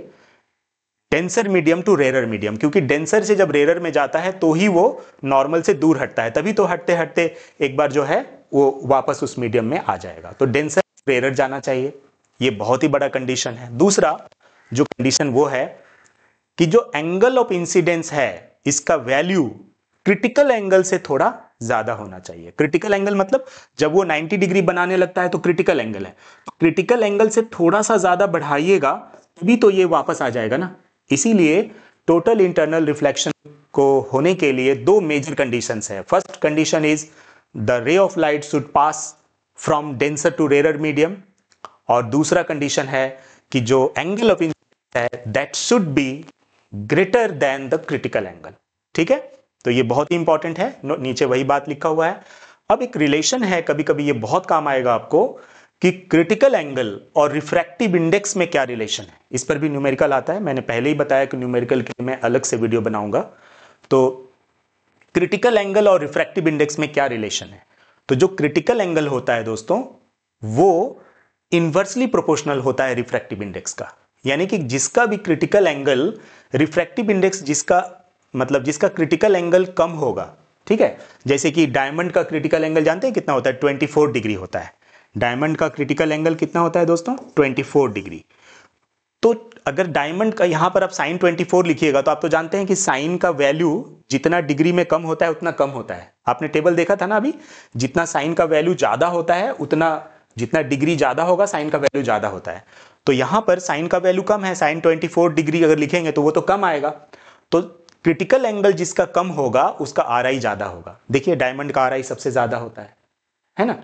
denser medium to rare medium, क्योंकि डेंसर से जब रेयर में जाता है तो ही वो नॉर्मल से दूर हटता है, तभी तो हटते हटते एक बार जो है वो वापस उस मीडियम में आ जाएगा। तो डेंसर रेयर जाना चाहिए, ये बहुत ही बड़ा कंडीशन है। दूसरा जो कंडीशन वो है कि जो एंगल ऑफ इंसिडेंस है इसका वैल्यू क्रिटिकल एंगल से थोड़ा ज्यादा होना चाहिए। क्रिटिकल एंगल मतलब जब वो 90 डिग्री बनाने लगता है तो क्रिटिकल एंगल है, तो क्रिटिकल एंगल से थोड़ा सा ज्यादा बढ़ाइएगा तभी तो ये वापस आ जाएगा ना। इसीलिए टोटल इंटरनल रिफ्लेक्शन को होने के लिए दो मेजर कंडीशंस है। First condition is the ray of light should pass from denser to rare medium, और दूसरा कंडीशन है कि जो एंगल ऑफ इंसिडेंस है that should be greater than the critical angle. ठीक है, तो ये बहुत ही इंपॉर्टेंट है, नीचे वही बात लिखा हुआ है। अब एक रिलेशन है, कभी कभी ये बहुत काम आएगा आपको, कि क्रिटिकल एंगल और रिफ्रैक्टिव इंडेक्स में क्या रिलेशन है। इस पर भी न्यूमेरिकल आता है, मैंने पहले ही बताया कि न्यूमेरिकल के लिए मैं अलग से वीडियो बनाऊंगा। तो क्रिटिकल एंगल और रिफ्रैक्टिव इंडेक्स में क्या रिलेशन है। तो जो क्रिटिकल एंगल होता है दोस्तों वो इनवर्सली प्रोपोर्शनल होता है रिफ्रैक्टिव इंडेक्स का, यानी कि जिसका भी क्रिटिकल एंगल, रिफ्रैक्टिव इंडेक्स जिसका मतलब जिसका क्रिटिकल एंगल कम होगा, ठीक है। जैसे कि डायमंड का क्रिटिकल एंगल जानते हैं कितना होता है, 24 डिग्री होता है। डायमंड का क्रिटिकल एंगल कितना होता है दोस्तों, 24 डिग्री। तो अगर डायमंड का यहां पर आप साइन 24 लिखिएगा तो आप तो जानते हैं कि साइन का वैल्यू जितना डिग्री में कम होता है उतना कम होता है। आपने टेबल देखा था ना अभी, जितना साइन का वैल्यू ज्यादा होता है उतना, जितना डिग्री ज्यादा होगा साइन का वैल्यू ज्यादा होता है। तो यहां पर साइन का वैल्यू कम है, साइन 24 डिग्री अगर लिखेंगे तो वो तो कम आएगा। तो क्रिटिकल एंगल जिसका कम होगा उसका आर आई ज्यादा होगा। देखिए डायमंड का आर आई सबसे ज्यादा होता है ना।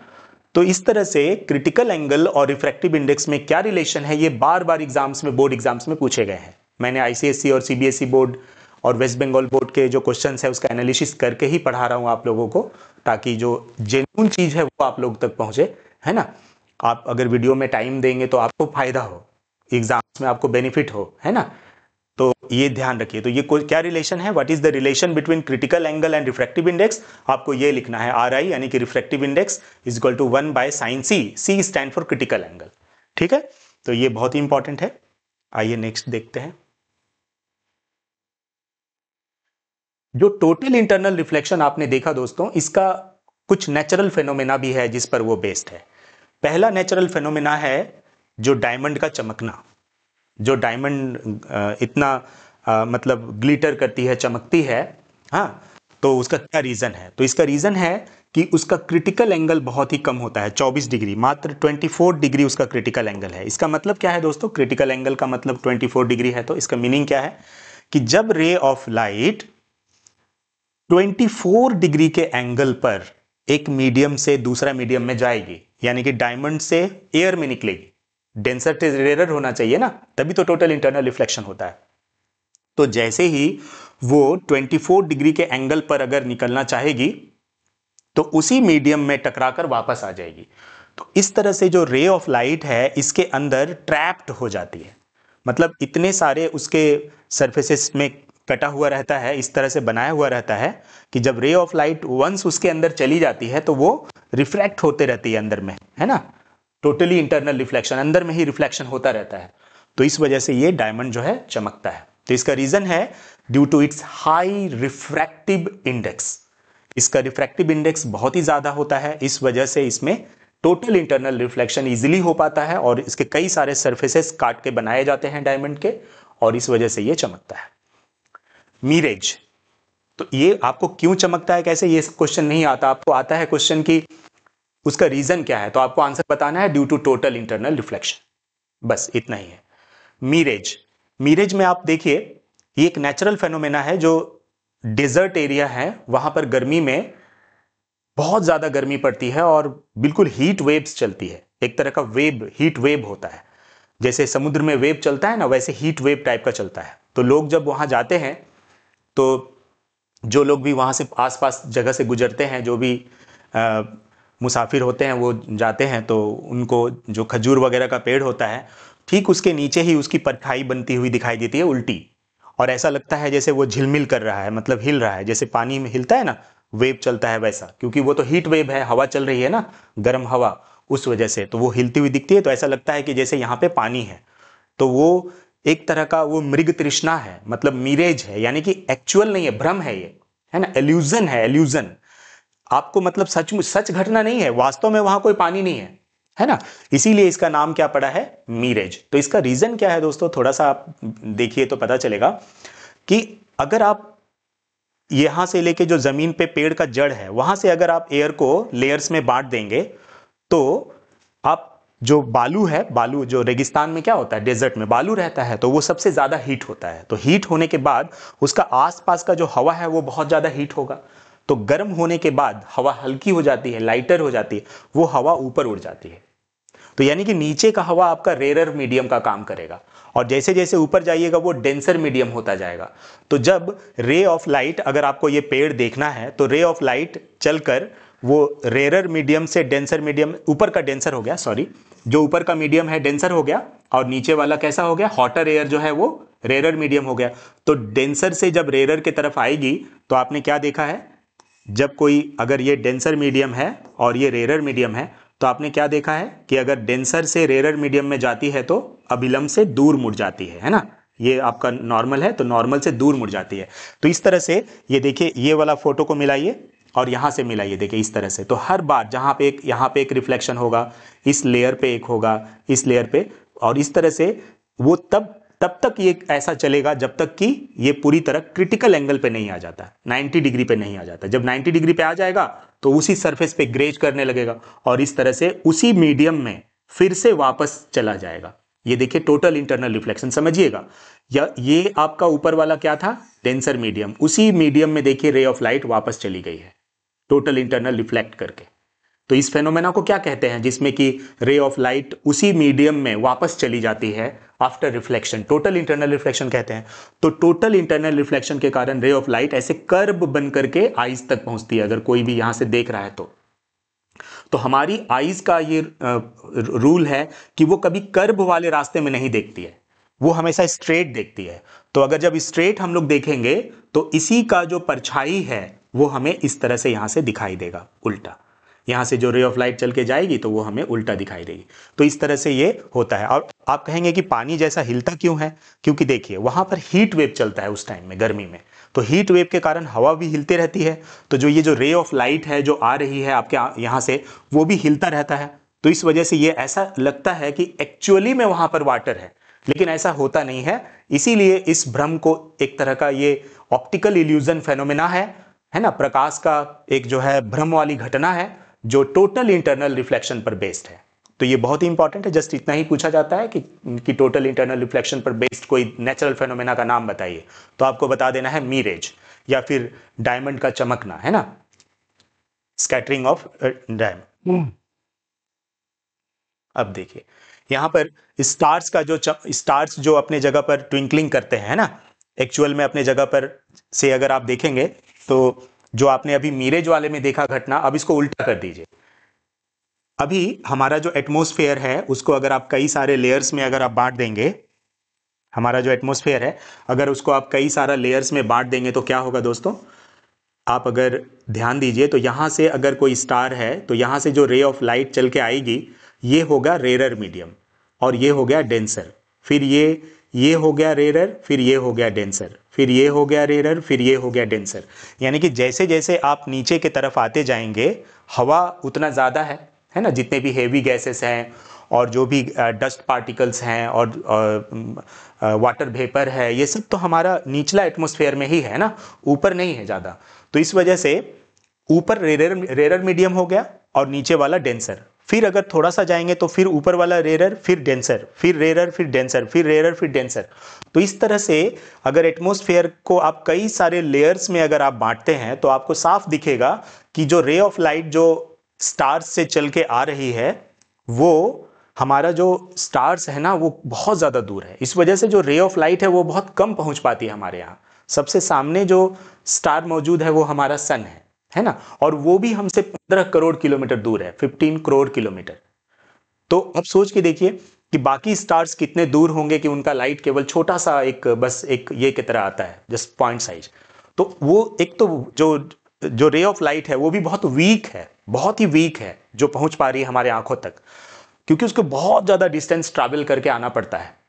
तो इस तरह से क्रिटिकल एंगल और रिफ्रैक्टिव इंडेक्स में क्या रिलेशन है, ये बार बार एग्जाम्स में, बोर्ड एग्जाम्स में पूछे गए हैं। मैंने आईसीएसई और सीबीएसई बोर्ड और वेस्ट बंगाल बोर्ड के जो क्वेश्चंस है उसका एनालिसिस करके ही पढ़ा रहा हूं आप लोगों को, ताकि जो जेन्युइन चीज है वो आप लोग तक पहुंचे, है ना। आप अगर वीडियो में टाइम देंगे तो आपको फायदा हो, एग्जाम्स में आपको बेनिफिट हो, है ना। तो ये ध्यान रखिए। तो ये क्या रिलेशन है, what is the relation between critical angle and refractive index, आपको ये लिखना है आर आई यानी कि refractive index is equal to 1 by sine C, C stand for critical angle. ठीक है, तो ये बहुत ही इंपॉर्टेंट है। आइए नेक्स्ट देखते हैं। जो टोटल इंटरनल रिफ्लेक्शन आपने देखा दोस्तों, इसका कुछ नेचुरल फेनोमेना भी है जिस पर वो बेस्ड है। पहला नेचुरल फेनोमेना है जो डायमंड का चमकना। जो डायमंड इतना मतलब ग्लिटर करती है, चमकती है, हाँ, तो उसका क्या रीजन है। तो इसका रीजन है कि उसका क्रिटिकल एंगल बहुत ही कम होता है, 24 डिग्री, मात्र 24 डिग्री उसका क्रिटिकल एंगल है। इसका मतलब क्या है दोस्तों, क्रिटिकल एंगल का मतलब 24 डिग्री है। तो इसका मीनिंग क्या है कि जब रे ऑफ लाइट 24 डिग्री के एंगल पर एक मीडियम से दूसरा मीडियम में जाएगी, यानी कि डायमंड से एयर में निकलेगी, डेंसर से रेयर होना चाहिए ना, तभी तो टोटल इंटरनल रिफ्लेक्शन होता है। तो जैसे ही वो 24 डिग्री के एंगल पर अगर निकलना चाहेगी तो उसी मीडियम में टकराकर वापस आ जाएगी। तो इस तरह से जो रे ऑफ लाइट है इसके अंदर ट्रैप्ड हो जाती है, मतलब इतने सारे उसके सरफेसेस में कटा हुआ रहता है, इस तरह से बनाया हुआ रहता है कि जब रे ऑफ लाइट वंस उसके अंदर चली जाती है तो वो रिफ्लेक्ट होते रहती है अंदर में, है ना। टोटली इंटरनल रिफ्लेक्शन, अंदर में ही रिफ्लेक्शन होता रहता है। तो इस वजह से ये डायमंड जो है चमकता है। तो इसका रीजन है due to its high refractive index. इसका रिफ्रैक्टिव इंडेक्स बहुत ही ज्यादा होता है, इस वजह से इसमें टोटल इंटरनल रिफ्लेक्शन इजीली हो पाता है और इसके कई सारे सरफेसेस काट के बनाए जाते हैं डायमंड के, और इस वजह से ये चमकता है। मिरेज, तो ये आपको क्यों चमकता है, कैसे, ये क्वेश्चन नहीं आता। आपको आता है क्वेश्चन की उसका रीजन क्या है, तो आपको आंसर बताना है due to total internal reflection, बस इतना ही है। मिरेज, मिरेज में आप देखिए ये एक नेचुरल फेनोमेना है जो डेजर्ट एरिया है, वहां पर गर्मी में बहुत ज़्यादा गर्मी पड़ती है और बिल्कुल हीट वेव्स चलती है, एक तरह का वेव, हीट वेव होता है। जैसे समुद्र में वेव चलता है ना, वैसे हीट वेव टाइप का चलता है। तो लोग जब वहाँ जाते हैं, तो जो लोग भी वहाँ से आसपास जगह से गुजरते हैं, जो भी मुसाफिर होते हैं, वो जाते हैं, तो उनको जो खजूर वगैरह का पेड़ होता है, ठीक उसके नीचे ही उसकी परछाई बनती हुई दिखाई देती है उल्टी, और ऐसा लगता है जैसे वो झिलमिल कर रहा है, मतलब हिल रहा है, जैसे पानी में हिलता है ना, वेव चलता है वैसा, क्योंकि वो तो हीट वेव है, हवा चल रही है ना, गर्म हवा, उस वजह से तो वो हिलती हुई दिखती है। तो ऐसा लगता है कि जैसे यहाँ पे पानी है। तो वो एक तरह का वो मृग तृष्णा है, मतलब मिरेज है, यानी कि एक्चुअल नहीं है, भ्रम है ये, है ना, एल्यूजन है, एल्यूजन। आपको मतलब सच सच घटना नहीं है, वास्तव में वहां कोई पानी नहीं है ना। इसीलिए इसका नाम क्या पड़ा है, मिरेज। तो इसका रीजन क्या है दोस्तों, थोड़ा सा आप देखिए तो पता चलेगा कि अगर आप यहां से लेके जो जमीन पे पेड़ का जड़ है, वहां से अगर आप एयर को लेयर्स में बांट देंगे, तो आप जो बालू है, बालू जो रेगिस्तान में क्या होता है, डेजर्ट में बालू रहता है, तो वो सबसे ज्यादा हीट होता है। तो हीट होने के बाद उसका आसपास का जो हवा है वो बहुत ज्यादा हीट होगा। तो गर्म होने के बाद हवा हल्की हो जाती है, लाइटर हो जाती है, वो हवा ऊपर उड़ जाती है। तो यानी कि नीचे का हवा आपका रेरर मीडियम का काम करेगा, और जैसे जैसे ऊपर जाइएगा वो डेंसर मीडियम होता जाएगा। तो जब रे ऑफ लाइट, अगर आपको ये पेड़ देखना है, तो रे ऑफ लाइट चलकर वो रेरर मीडियम से डेंसर मीडियम, ऊपर का डेंसर हो गया, सॉरी, जो ऊपर का मीडियम है डेंसर हो गया, और नीचे वाला कैसा हो गया, हॉटर एयर जो है वो रेरर मीडियम हो गया। तो डेंसर से जब रेरर की तरफ आएगी, तो आपने क्या देखा है, जब कोई, अगर ये डेंसर मीडियम है और ये रेरर मीडियम है, तो आपने क्या देखा है कि अगर डेंसर से रेरर मीडियम में जाती है तो अभिलंब से दूर मुड़ जाती है ना। ये आपका नॉर्मल है, तो नॉर्मल से दूर मुड़ जाती है। तो इस तरह से ये देखिए, ये वाला फोटो को मिलाइए और यहां से मिलाइए, देखिए इस तरह से। तो हर बार जहां पे एक, यहां पे एक रिफ्लेक्शन होगा, इस लेयर पे एक होगा, इस लेयर पे, और इस तरह से वो तब तक ये ऐसा चलेगा जब तक कि ये पूरी तरह क्रिटिकल एंगल पे नहीं आ जाता, 90 डिग्री पे नहीं आ जाता। जब 90 डिग्री पे आ जाएगा तो उसी सरफेस पे ग्रेज करने लगेगा, और इस तरह से उसी मीडियम में फिर से वापस चला जाएगा। ये देखिए टोटल इंटरनल रिफ्लेक्शन, समझिएगा। या ये आपका ऊपर वाला क्या था, डेंसर मीडियम, उसी मीडियम में देखिए रे ऑफ लाइट वापस चली गई है, टोटल इंटरनल रिफ्लेक्ट करके। तो इस फेनोमेना को क्या कहते हैं, जिसमें कि रे ऑफ लाइट उसी मीडियम में वापस चली जाती है after reflection, total internal reflection कहते हैं। तो टोटल इंटरनल रिफ्लेक्शन के कारण रे ऑफ लाइट ऐसे कर्व बन करके आईज तक पहुंचती है, अगर कोई भी यहां से देख रहा है तो हमारी आईज का ये रूल है कि वो कभी कर्व वाले रास्ते में नहीं देखती है, वो हमेशा स्ट्रेट देखती है। तो अगर जब स्ट्रेट हम लोग देखेंगे, तो इसी का जो परछाई है वो हमें इस तरह से यहां से दिखाई देगा, उल्टा। यहां से जो रे ऑफ लाइट चल के जाएगी तो वो हमें उल्टा दिखाई देगी। तो इस तरह से ये होता है। और आप कहेंगे कि पानी जैसा हिलता क्यों है, क्योंकि देखिए वहां पर हीट वेव चलता है उस टाइम में, गर्मी में, तो हीट वेव के कारण हवा भी हिलती रहती है। तो जो ये जो रे ऑफ लाइट है जो आ रही है आपके यहाँ से, वो भी हिलता रहता है। तो इस वजह से ये ऐसा लगता है कि एक्चुअली में वहां पर वाटर है, लेकिन ऐसा होता नहीं है। इसीलिए इस भ्रम को, एक तरह का ये ऑप्टिकल इल्यूजन फेनोमेना है ना, प्रकाश का एक जो है भ्रम वाली घटना है, जो टोटल इंटरनल रिफ्लेक्शन पर बेस्ड है। तो ये बहुत ही इंपॉर्टेंट है। जस्ट इतना ही पूछा जाता है कि टोटल इंटरनल रिफ्लेक्शन पर बेस्ड कोई नेचुरल फेनोमेना का नाम बताइए, तो आपको बता देना है मिरेज, या फिर डायमंड का चमकना, है ना, स्कैटरिंग ऑफ डायमंड। अब देखिए यहां पर स्टार्स का जो स्टार्स जो अपने जगह पर ट्विंकलिंग करते हैं ना, एक्चुअल में अपने जगह पर से अगर आप देखेंगे, तो जो आपने अभी मिरेज वाले में देखा घटना, अब इसको उल्टा कर दीजिए। अभी हमारा जो एटमॉस्फेयर है उसको अगर आप कई सारे लेयर्स में अगर आप बांट देंगे, हमारा जो एटमॉस्फेयर है अगर उसको आप कई सारा लेयर्स में बांट देंगे, तो क्या होगा दोस्तों, आप अगर ध्यान दीजिए, तो यहां से अगर कोई स्टार है, तो यहां से जो रे ऑफ लाइट चल के आएगी, ये होगा रेरर मीडियम, और ये हो गया डेंसर, फिर ये हो गया रेरर, फिर ये हो गया डेंसर, फिर ये हो गया रेरर, फिर ये हो गया डेंसर। यानी कि जैसे जैसे आप नीचे की तरफ आते जाएंगे, हवा उतना ज़्यादा है ना, जितने भी हेवी गैसेस हैं और जो भी डस्ट पार्टिकल्स हैं और वाटर वेपर है, ये सब तो हमारा निचला एटमॉस्फेयर में ही है ना, ऊपर नहीं है ज़्यादा। तो इस वजह से ऊपर रेरर मीडियम हो गया और नीचे वाला डेंसर, फिर अगर थोड़ा सा जाएंगे तो फिर ऊपर वाला रेयर, फिर डेंसर, फिर रेयर, फिर डेंसर, फिर रेयर, फिर डेंसर। तो इस तरह से अगर एटमॉस्फेयर को आप कई सारे लेयर्स में अगर आप बांटते हैं तो आपको साफ दिखेगा कि जो रे ऑफ लाइट जो स्टार्स से चल के आ रही है, वो हमारा जो स्टार्स है ना वो बहुत ज़्यादा दूर है। इस वजह से जो रे ऑफ लाइट है वो बहुत कम पहुंच पाती है हमारे यहाँ। सबसे सामने जो स्टार मौजूद है वो हमारा सन है ना, और वो भी हमसे 15 करोड़ किलोमीटर दूर है, 15 करोड़ किलोमीटर। तो अब सोच के देखिए कि बाकी स्टार्स कितने दूर होंगे कि उनका लाइट केवल छोटा सा एक, बस एक ये की तरह आता है, जस्ट पॉइंट साइज। तो वो एक तो जो रे ऑफ लाइट है वो भी बहुत वीक है, बहुत ही वीक है जो पहुंच पा रही है हमारे आंखों तक, क्योंकि उसको बहुत ज्यादा डिस्टेंस ट्रैवल करके आना पड़ता है।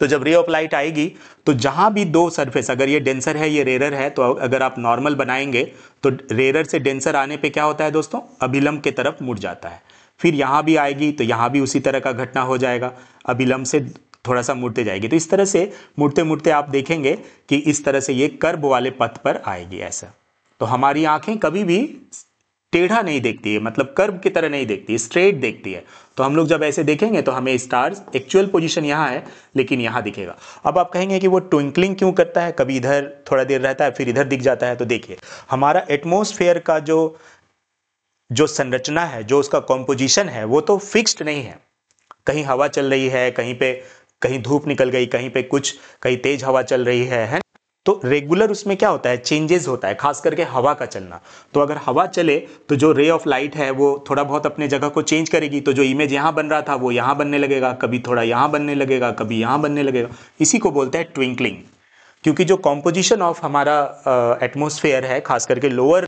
तो जब रे ऑफ लाइट आएगी तो जहां भी दो सरफेस, अगर ये डेंसर है ये रेयर है, तो अगर आप नॉर्मल बनाएंगे तो रेयर से डेंसर आने पे क्या होता है दोस्तों, अभिलंब के तरफ मुड़ जाता है। फिर यहां भी आएगी तो यहां भी उसी तरह का घटना हो जाएगा, अभिलंब से थोड़ा सा मुड़ते जाएगी। तो इस तरह से मुड़ते मुड़ते आप देखेंगे कि इस तरह से ये कर्व वाले पथ पर आएगी ऐसा। तो हमारी आंखें कभी भी टेढ़ा नहीं देखती है, मतलब कर्व की तरह नहीं देखती है, स्ट्रेट देखती है। तो हम लोग जब ऐसे देखेंगे तो हमें स्टार्स एक्चुअल पोजीशन यहाँ है लेकिन यहाँ दिखेगा। अब आप कहेंगे कि वो ट्विंकलिंग क्यों करता है, कभी इधर थोड़ा देर रहता है फिर इधर दिख जाता है। तो देखिए हमारा एटमॉस्फेयर का जो संरचना है, जो उसका कॉम्पोजिशन है, वो तो फिक्स्ड नहीं है। कहीं हवा चल रही है, कहीं पे कहीं धूप निकल गई, कहीं पे कुछ, कहीं तेज हवा चल रही है। तो रेगुलर उसमें क्या होता है, चेंजेस होता है, खास करके हवा का चलना। तो अगर हवा चले तो जो रे ऑफ लाइट है वो थोड़ा बहुत अपने जगह को चेंज करेगी। तो जो इमेज यहाँ बन रहा था वो यहाँ बनने लगेगा, कभी थोड़ा यहाँ बनने लगेगा, कभी यहाँ बनने लगेगा। इसी को बोलते हैं ट्विंकलिंग। क्योंकि जो कॉम्पोजिशन ऑफ हमारा एटमोसफेयर है, खास करके लोअर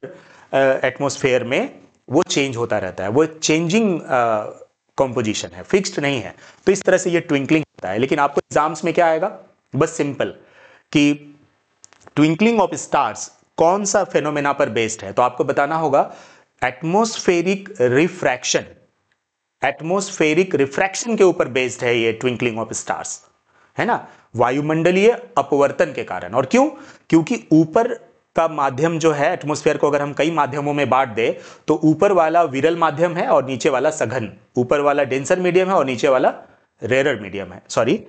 एटमोसफेयर में, वो चेंज होता रहता है, वो चेंजिंग कॉम्पोजिशन है, फिक्स्ड नहीं है। तो इस तरह से ये ट्विंकलिंग होता है। लेकिन आपको एग्जाम्स में क्या आएगा, बस सिंपल कि ट्विंकलिंग ऑफ स्टार्स कौन सा फेनोमेना पर बेस्ड है। तो आपको बताना होगा एटमॉस्फेरिक रिफ्रैक्शन, एटमॉस्फेरिक रिफ्रैक्शन के ऊपर बेस्ड है ये ट्विंकलिंग ऑफ स्टार्स, है ना, वायुमंडलीय अपवर्तन के कारण। और क्यों, क्योंकि ऊपर का माध्यम जो है, एटमॉस्फेयर को अगर हम कई माध्यमों में बांट दे तो ऊपर वाला विरल माध्यम है और नीचे वाला सघन, ऊपर वाला डेंसर मीडियम है और नीचे वाला रेरर मीडियम है, सॉरी,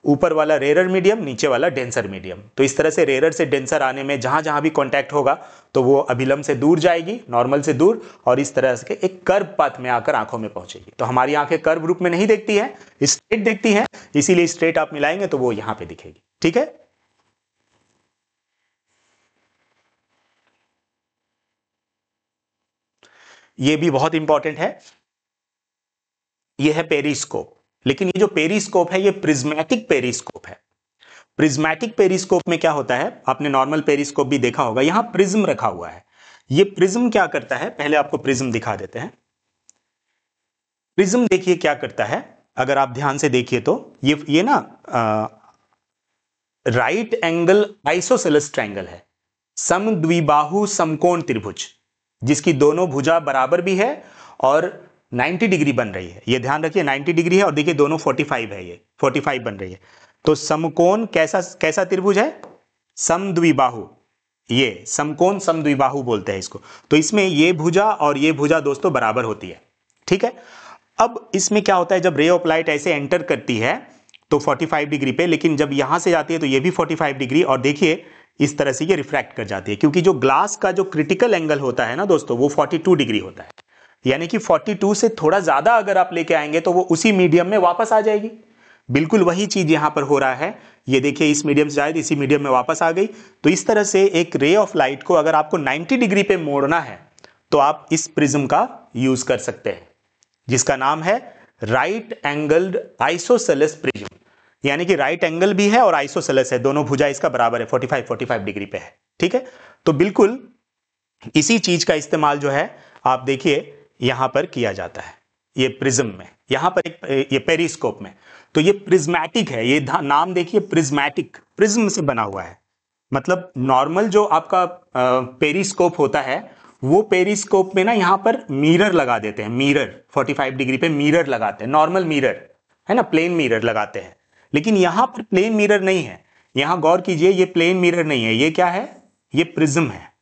ऊपर वाला रेरर मीडियम, नीचे वाला डेंसर मीडियम। तो इस तरह से रेरर से डेंसर आने में जहां जहां भी कांटेक्ट होगा तो वो अभिलंब से दूर जाएगी, नॉर्मल से दूर, और इस तरह से एक कर्व पाथ में आकर आंखों में पहुंचेगी। तो हमारी आंखें कर्व रूप में नहीं देखती है, स्ट्रेट देखती है, इसीलिए स्ट्रेट आप मिलाएंगे तो वो यहां पे दिखेगी। ठीक है, ये भी बहुत इंपॉर्टेंट है, ये है पेरिस्कोप। लेकिन ये जो पेरिस्कोप है ये प्रिज्मेटिक पेरिस्कोप है। प्रिज्मेटिक पेरिस्कोप में क्या होता है, आपने नॉर्मल पेरिस्कोप भी देखा होगा, यहां प्रिज्म रखा हुआ है। ये प्रिज्म क्या करता है, पहले आपको प्रिज्म दिखा देते हैं। प्रिज्म देखिए क्या करता है, अगर आप ध्यान से देखिए तो ये ना राइट एंगल आइसोसेलेस ट्रायंगल है, समद्विबाहु समकोण त्रिभुज, जिसकी दोनों भुजा बराबर भी है और 90 डिग्री बन रही है। ये ध्यान रखिए 90 डिग्री है और देखिए दोनों 45 है, ये 45 बन रही है। तो समकोण कैसा त्रिभुज है, समद्विबाहु, ये समकोण समद्विबाहु बोलते हैं इसको। तो इसमें ये भुजा और ये भुजा दोस्तों बराबर होती है। ठीक है, अब इसमें क्या होता है, जब रे ऑफ लाइट ऐसे एंटर करती है तो 45 डिग्री पे, लेकिन जब यहां से जाती है तो ये भी 45 डिग्री, और देखिए इस तरह से ये रिफ्रैक्ट कर जाती है, क्योंकि जो ग्लास का जो क्रिटिकल एंगल होता है ना दोस्तों वो 42 डिग्री होता है। यानी कि 42 से थोड़ा ज्यादा अगर आप लेके आएंगे तो वो उसी मीडियम में वापस आ जाएगी। बिल्कुल वही चीज यहां पर हो रहा है। ये देखिए इस मीडियम से जाए इसी मीडियम में वापस आ गई। तो इस तरह से एक रे ऑफ लाइट को अगर आपको 90 डिग्री पे मोड़ना है तो आप इस प्रिज्म का यूज कर सकते हैं, जिसका नाम है राइट एंगल्ड आइसोसेलेस प्रिज्म। यानी कि राइट एंगल भी है और आइसोसेलेस है, दोनों भुजा इसका बराबर है, 45 डिग्री पे है। ठीक है, तो बिल्कुल इसी चीज का इस्तेमाल जो है आप देखिए यहां पर किया जाता है, ये प्रिज्म में, यहां पर एक ये पेरिस्कोप में। तो ये प्रिज्मेटिक है, ये नाम देखिए प्रिज्मेटिक, प्रिज्म से बना हुआ है। मतलब नॉर्मल जो आपका पेरिस्कोप होता है वो पेरिस्कोप में ना यहां पर मिरर लगा देते हैं, मिरर 45 डिग्री पे मिरर लगाते हैं, नॉर्मल मिरर है ना, प्लेन मिरर लगाते हैं। लेकिन यहां पर प्लेन मिरर नहीं है, यहां गौर कीजिए, ये प्लेन मिरर नहीं है, ये क्या है, ये प्रिज्म है,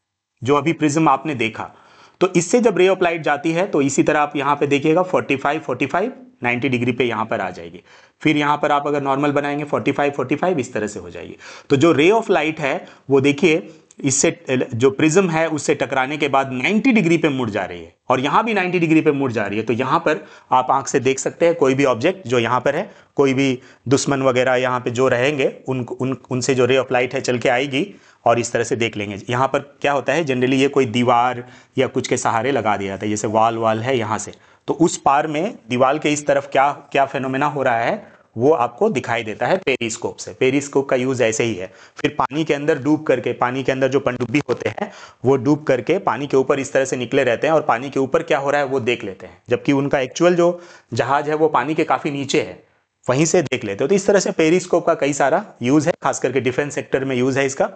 जो अभी प्रिज्म आपने देखा। तो इससे जब रे ऑफ लाइट जाती है तो इसी तरह आप यहाँ पे देखिएगा 45 90 डिग्री पे यहाँ पर आ जाएगी। फिर यहाँ पर आप अगर नॉर्मल बनाएंगे 45 इस तरह से हो जाएगी। तो जो रे ऑफ लाइट है वो देखिए इससे जो प्रिज्म है उससे टकराने के बाद 90 डिग्री पे मुड़ जा रही है और यहां भी 90 डिग्री पे मुड़ जा रही है। तो यहां पर आप आंख से देख सकते हैं कोई भी ऑब्जेक्ट जो यहां पर है, कोई भी दुश्मन वगैरह यहां पे जो रहेंगे उनसे जो रे ऑफ लाइट है चल के आएगी और इस तरह से देख लेंगे। यहां पर क्या होता है, जनरली ये कोई दीवार या कुछ के सहारे लगा दिया जाता है, जैसे वाल है यहां से, तो उस पार में दीवार के इस तरफ क्या क्या फेनोमेना हो रहा है वो आपको दिखाई देता है पेरिस्कोप से। पेरिस्कोप का यूज ऐसे ही है। फिर पानी के अंदर डूब करके, पानी के अंदर जो पनडुब्बी होते हैं वो डूब करके पानी के ऊपर इस तरह से निकले रहते हैं और पानी के ऊपर क्या हो रहा है वो देख लेते हैं, जबकि उनका एक्चुअल जो जहाज है वो पानी के काफी नीचे है, वहीं से देख लेते हो। तो इस तरह से पेरिस्कोप का कई सारा यूज है, खास करके डिफेंस सेक्टर में यूज है इसका।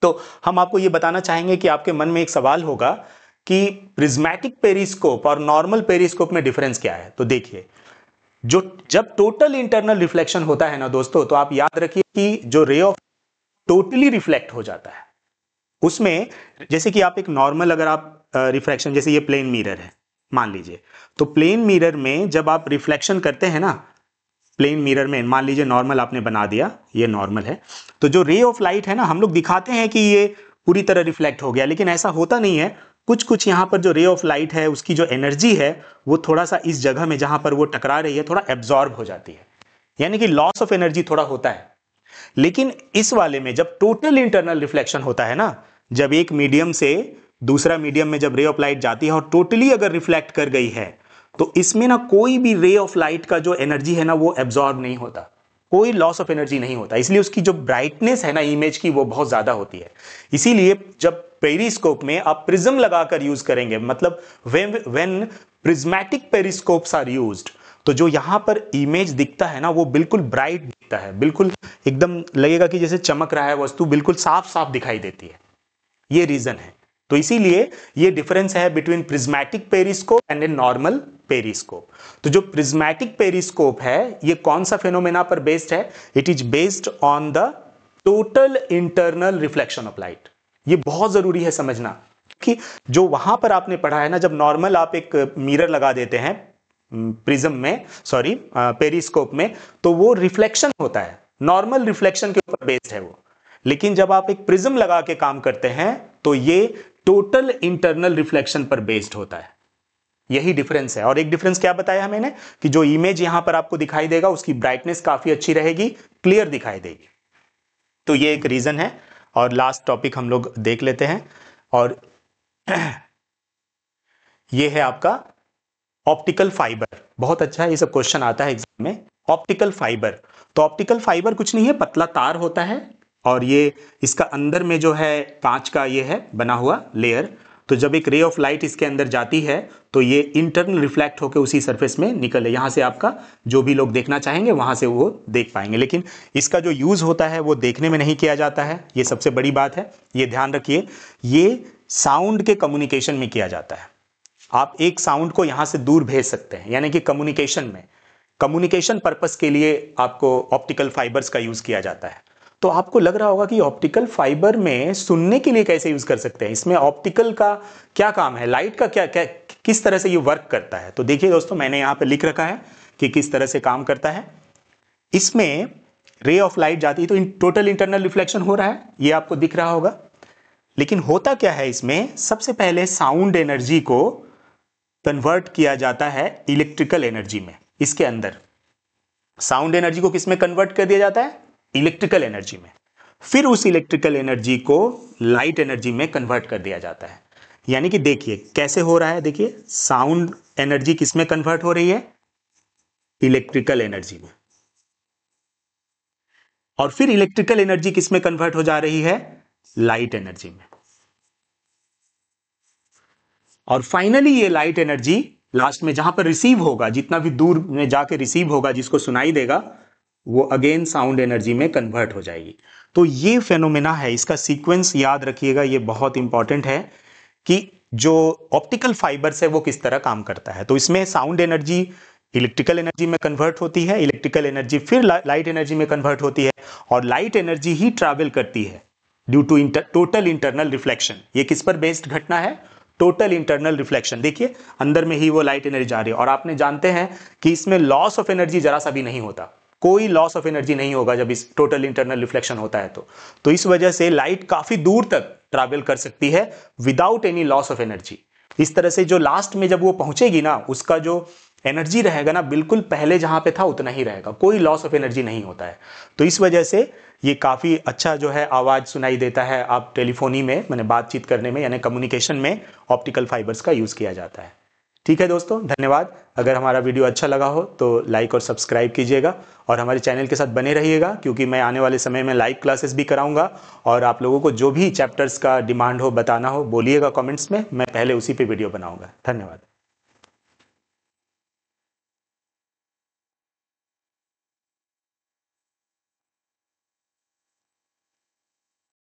तो हम आपको ये बताना चाहेंगे कि आपके मन में एक सवाल होगा कि प्रिज्मेटिक पेरिस्कोप और नॉर्मल पेरिस्कोप में डिफरेंस क्या है। तो देखिए, जो जब टोटल इंटरनल रिफ्लेक्शन होता है ना दोस्तों, तो आप याद रखिए कि जो रे ऑफ टोटली रिफ्लेक्ट हो जाता है उसमें, जैसे कि आप एक नॉर्मल अगर आप रिफ्लेक्शन, जैसे ये प्लेन मिरर है मान लीजिए, तो प्लेन मिरर में जब आप रिफ्लेक्शन करते हैं ना, प्लेन मिरर में मान लीजिए नॉर्मल आपने बना दिया, ये नॉर्मल है, तो जो रे ऑफ लाइट है ना, हम लोग दिखाते हैं कि ये पूरी तरह रिफ्लेक्ट हो गया, लेकिन ऐसा होता नहीं है। कुछ कुछ यहाँ पर जो रे ऑफ लाइट है उसकी जो एनर्जी है वो थोड़ा सा इस जगह में जहां पर वो टकरा रही है थोड़ा एब्जॉर्ब हो जाती है, यानी कि लॉस ऑफ एनर्जी थोड़ा होता है। लेकिन इस वाले में जब टोटल इंटरनल रिफ्लेक्शन होता है ना, जब एक मीडियम से दूसरा मीडियम में जब रे ऑफ लाइट जाती है और टोटली अगर रिफ्लेक्ट कर गई है, तो इसमें ना कोई भी रे ऑफ लाइट का जो एनर्जी है ना वो एब्जॉर्ब नहीं होता, कोई लॉस ऑफ एनर्जी नहीं होता, इसलिए उसकी जो ब्राइटनेस है ना इमेज की वो बहुत ज्यादा होती है। इसीलिए जब पेरिस्कोप में आप प्रिज्म लगाकर यूज करेंगे, मतलब when prismatic periscopes are used, तो जो यहां पर इमेज दिखता है ना वो बिल्कुल ब्राइट दिखता है, बिल्कुल एकदम लगेगा कि जैसे चमक रहा है वस्तु, बिल्कुल साफ साफ दिखाई देती है। ये रीजन है। तो इसीलिए ये डिफरेंस है between prismatic periscope and a normal periscope. तो जो प्रिज्मेटिक पेरिस्कोप है ये कौन सा फेनोमेना पर बेस्ड है? It is based on the total internal reflection of light. ये बहुत जरूरी है समझना कि जो वहां पर आपने पढ़ा है ना, जब नॉर्मल आप एक मिरर लगा देते हैं प्रिज्म में, सॉरी पेरिस्कोप में, तो वो रिफ्लेक्शन होता है, नॉर्मल रिफ्लेक्शन के ऊपर बेस्ड है वो। लेकिन जब आप एक प्रिज्म लगा के काम करते हैं तो ये टोटल इंटरनल रिफ्लेक्शन पर बेस्ड होता है। यही डिफरेंस है। और एक डिफरेंस क्या बताया मैंने कि जो इमेज यहां पर आपको दिखाई देगा उसकी ब्राइटनेस काफी अच्छी रहेगी, क्लियर दिखाई देगी। तो ये एक रीजन है। और लास्ट टॉपिक हम लोग देख लेते हैं, और ये है आपका ऑप्टिकल फाइबर। बहुत अच्छा है, ये सब क्वेश्चन आता है एग्जाम में। ऑप्टिकल फाइबर, तो ऑप्टिकल फाइबर कुछ नहीं है, पतला तार होता है और ये इसका अंदर में जो है कांच का ये है बना हुआ लेयर। तो जब एक रे ऑफ लाइट इसके अंदर जाती है तो ये इंटरनल रिफ्लेक्ट होकर उसी सरफेस में निकले, यहां से आपका जो भी लोग देखना चाहेंगे वहां से वो देख पाएंगे। लेकिन इसका जो यूज होता है वो देखने में नहीं किया जाता है, ये सबसे बड़ी बात है, ये ध्यान रखिए। ये साउंड के कम्युनिकेशन में किया जाता है। आप एक साउंड को यहां से दूर भेज सकते हैं, यानी कि कम्युनिकेशन में, कम्युनिकेशन पर्पस के लिए आपको ऑप्टिकल फाइबर्स का यूज किया जाता है। तो आपको लग रहा होगा कि ऑप्टिकल फाइबर में सुनने के लिए कैसे यूज कर सकते हैं, इसमें ऑप्टिकल का क्या काम है, लाइट का क्या क्या किस तरह से ये वर्क करता है। तो देखिए दोस्तों, मैंने यहां पे लिख रखा है कि किस तरह से काम करता है। इसमें रे ऑफ लाइट जाती है तो टोटल इंटरनल रिफ्लेक्शन हो रहा है, ये आपको दिख रहा होगा। लेकिन होता क्या है इसमें, सबसे पहले साउंड एनर्जी को कन्वर्ट किया जाता है इलेक्ट्रिकल एनर्जी में। इसके अंदर साउंड एनर्जी को किस में कन्वर्ट कर दिया जाता है? इलेक्ट्रिकल एनर्जी में। फिर उस इलेक्ट्रिकल एनर्जी को लाइट एनर्जी में कन्वर्ट कर दिया जाता है। यानी कि देखिए कैसे हो रहा है, देखिए साउंड एनर्जी किस में कन्वर्ट हो रही है? इलेक्ट्रिकल एनर्जी में। और फिर इलेक्ट्रिकल एनर्जी किस में कन्वर्ट हो जा रही है? लाइट एनर्जी में। और फाइनली ये लाइट एनर्जी लास्ट में जहां पर रिसीव होगा, जितना भी दूर में जाके रिसीव होगा, जिसको सुनाई देगा, वो अगेन साउंड एनर्जी में कन्वर्ट हो जाएगी। तो ये फेनोमेना है, इसका सीक्वेंस याद रखिएगा, ये बहुत इंपॉर्टेंट है कि जो ऑप्टिकल फाइबर्स है वो किस तरह काम करता है। तो इसमें साउंड एनर्जी इलेक्ट्रिकल एनर्जी में कन्वर्ट होती है, इलेक्ट्रिकल एनर्जी फिर लाइट एनर्जी में कन्वर्ट होती है, और लाइट एनर्जी ही ट्रैवल करती है due to total internal reflection. ये किस पर बेस्ड घटना है? टोटल इंटरनल रिफ्लेक्शन, देखिए अंदर में ही वो लाइट एनर्जी जा रही है। और आपने जानते हैं कि इसमें लॉस ऑफ एनर्जी जरा सा भी नहीं होता, कोई लॉस ऑफ एनर्जी नहीं होगा जब इस टोटल इंटरनल रिफ्लेक्शन होता है। तो इस वजह से लाइट काफी दूर तक ट्रैवल कर सकती है without any loss of energy. इस तरह से जो लास्ट में जब वो पहुंचेगी ना, उसका जो एनर्जी रहेगा ना, बिल्कुल पहले जहां पे था उतना ही रहेगा, कोई लॉस ऑफ एनर्जी नहीं होता है। तो इस वजह से ये काफ़ी अच्छा जो है आवाज़ सुनाई देता है। आप टेलीफोनी में मैंने बातचीत करने में यानी कम्युनिकेशन में ऑप्टिकल फाइबर्स का यूज़ किया जाता है। ठीक है दोस्तों, धन्यवाद। अगर हमारा वीडियो अच्छा लगा हो तो लाइक और सब्सक्राइब कीजिएगा और हमारे चैनल के साथ बने रहिएगा, क्योंकि मैं आने वाले समय में लाइव क्लासेस भी कराऊंगा। और आप लोगों को जो भी चैप्टर्स का डिमांड हो, बताना हो, बोलिएगा कमेंट्स में, मैं पहले उसी पे वीडियो बनाऊंगा। धन्यवाद।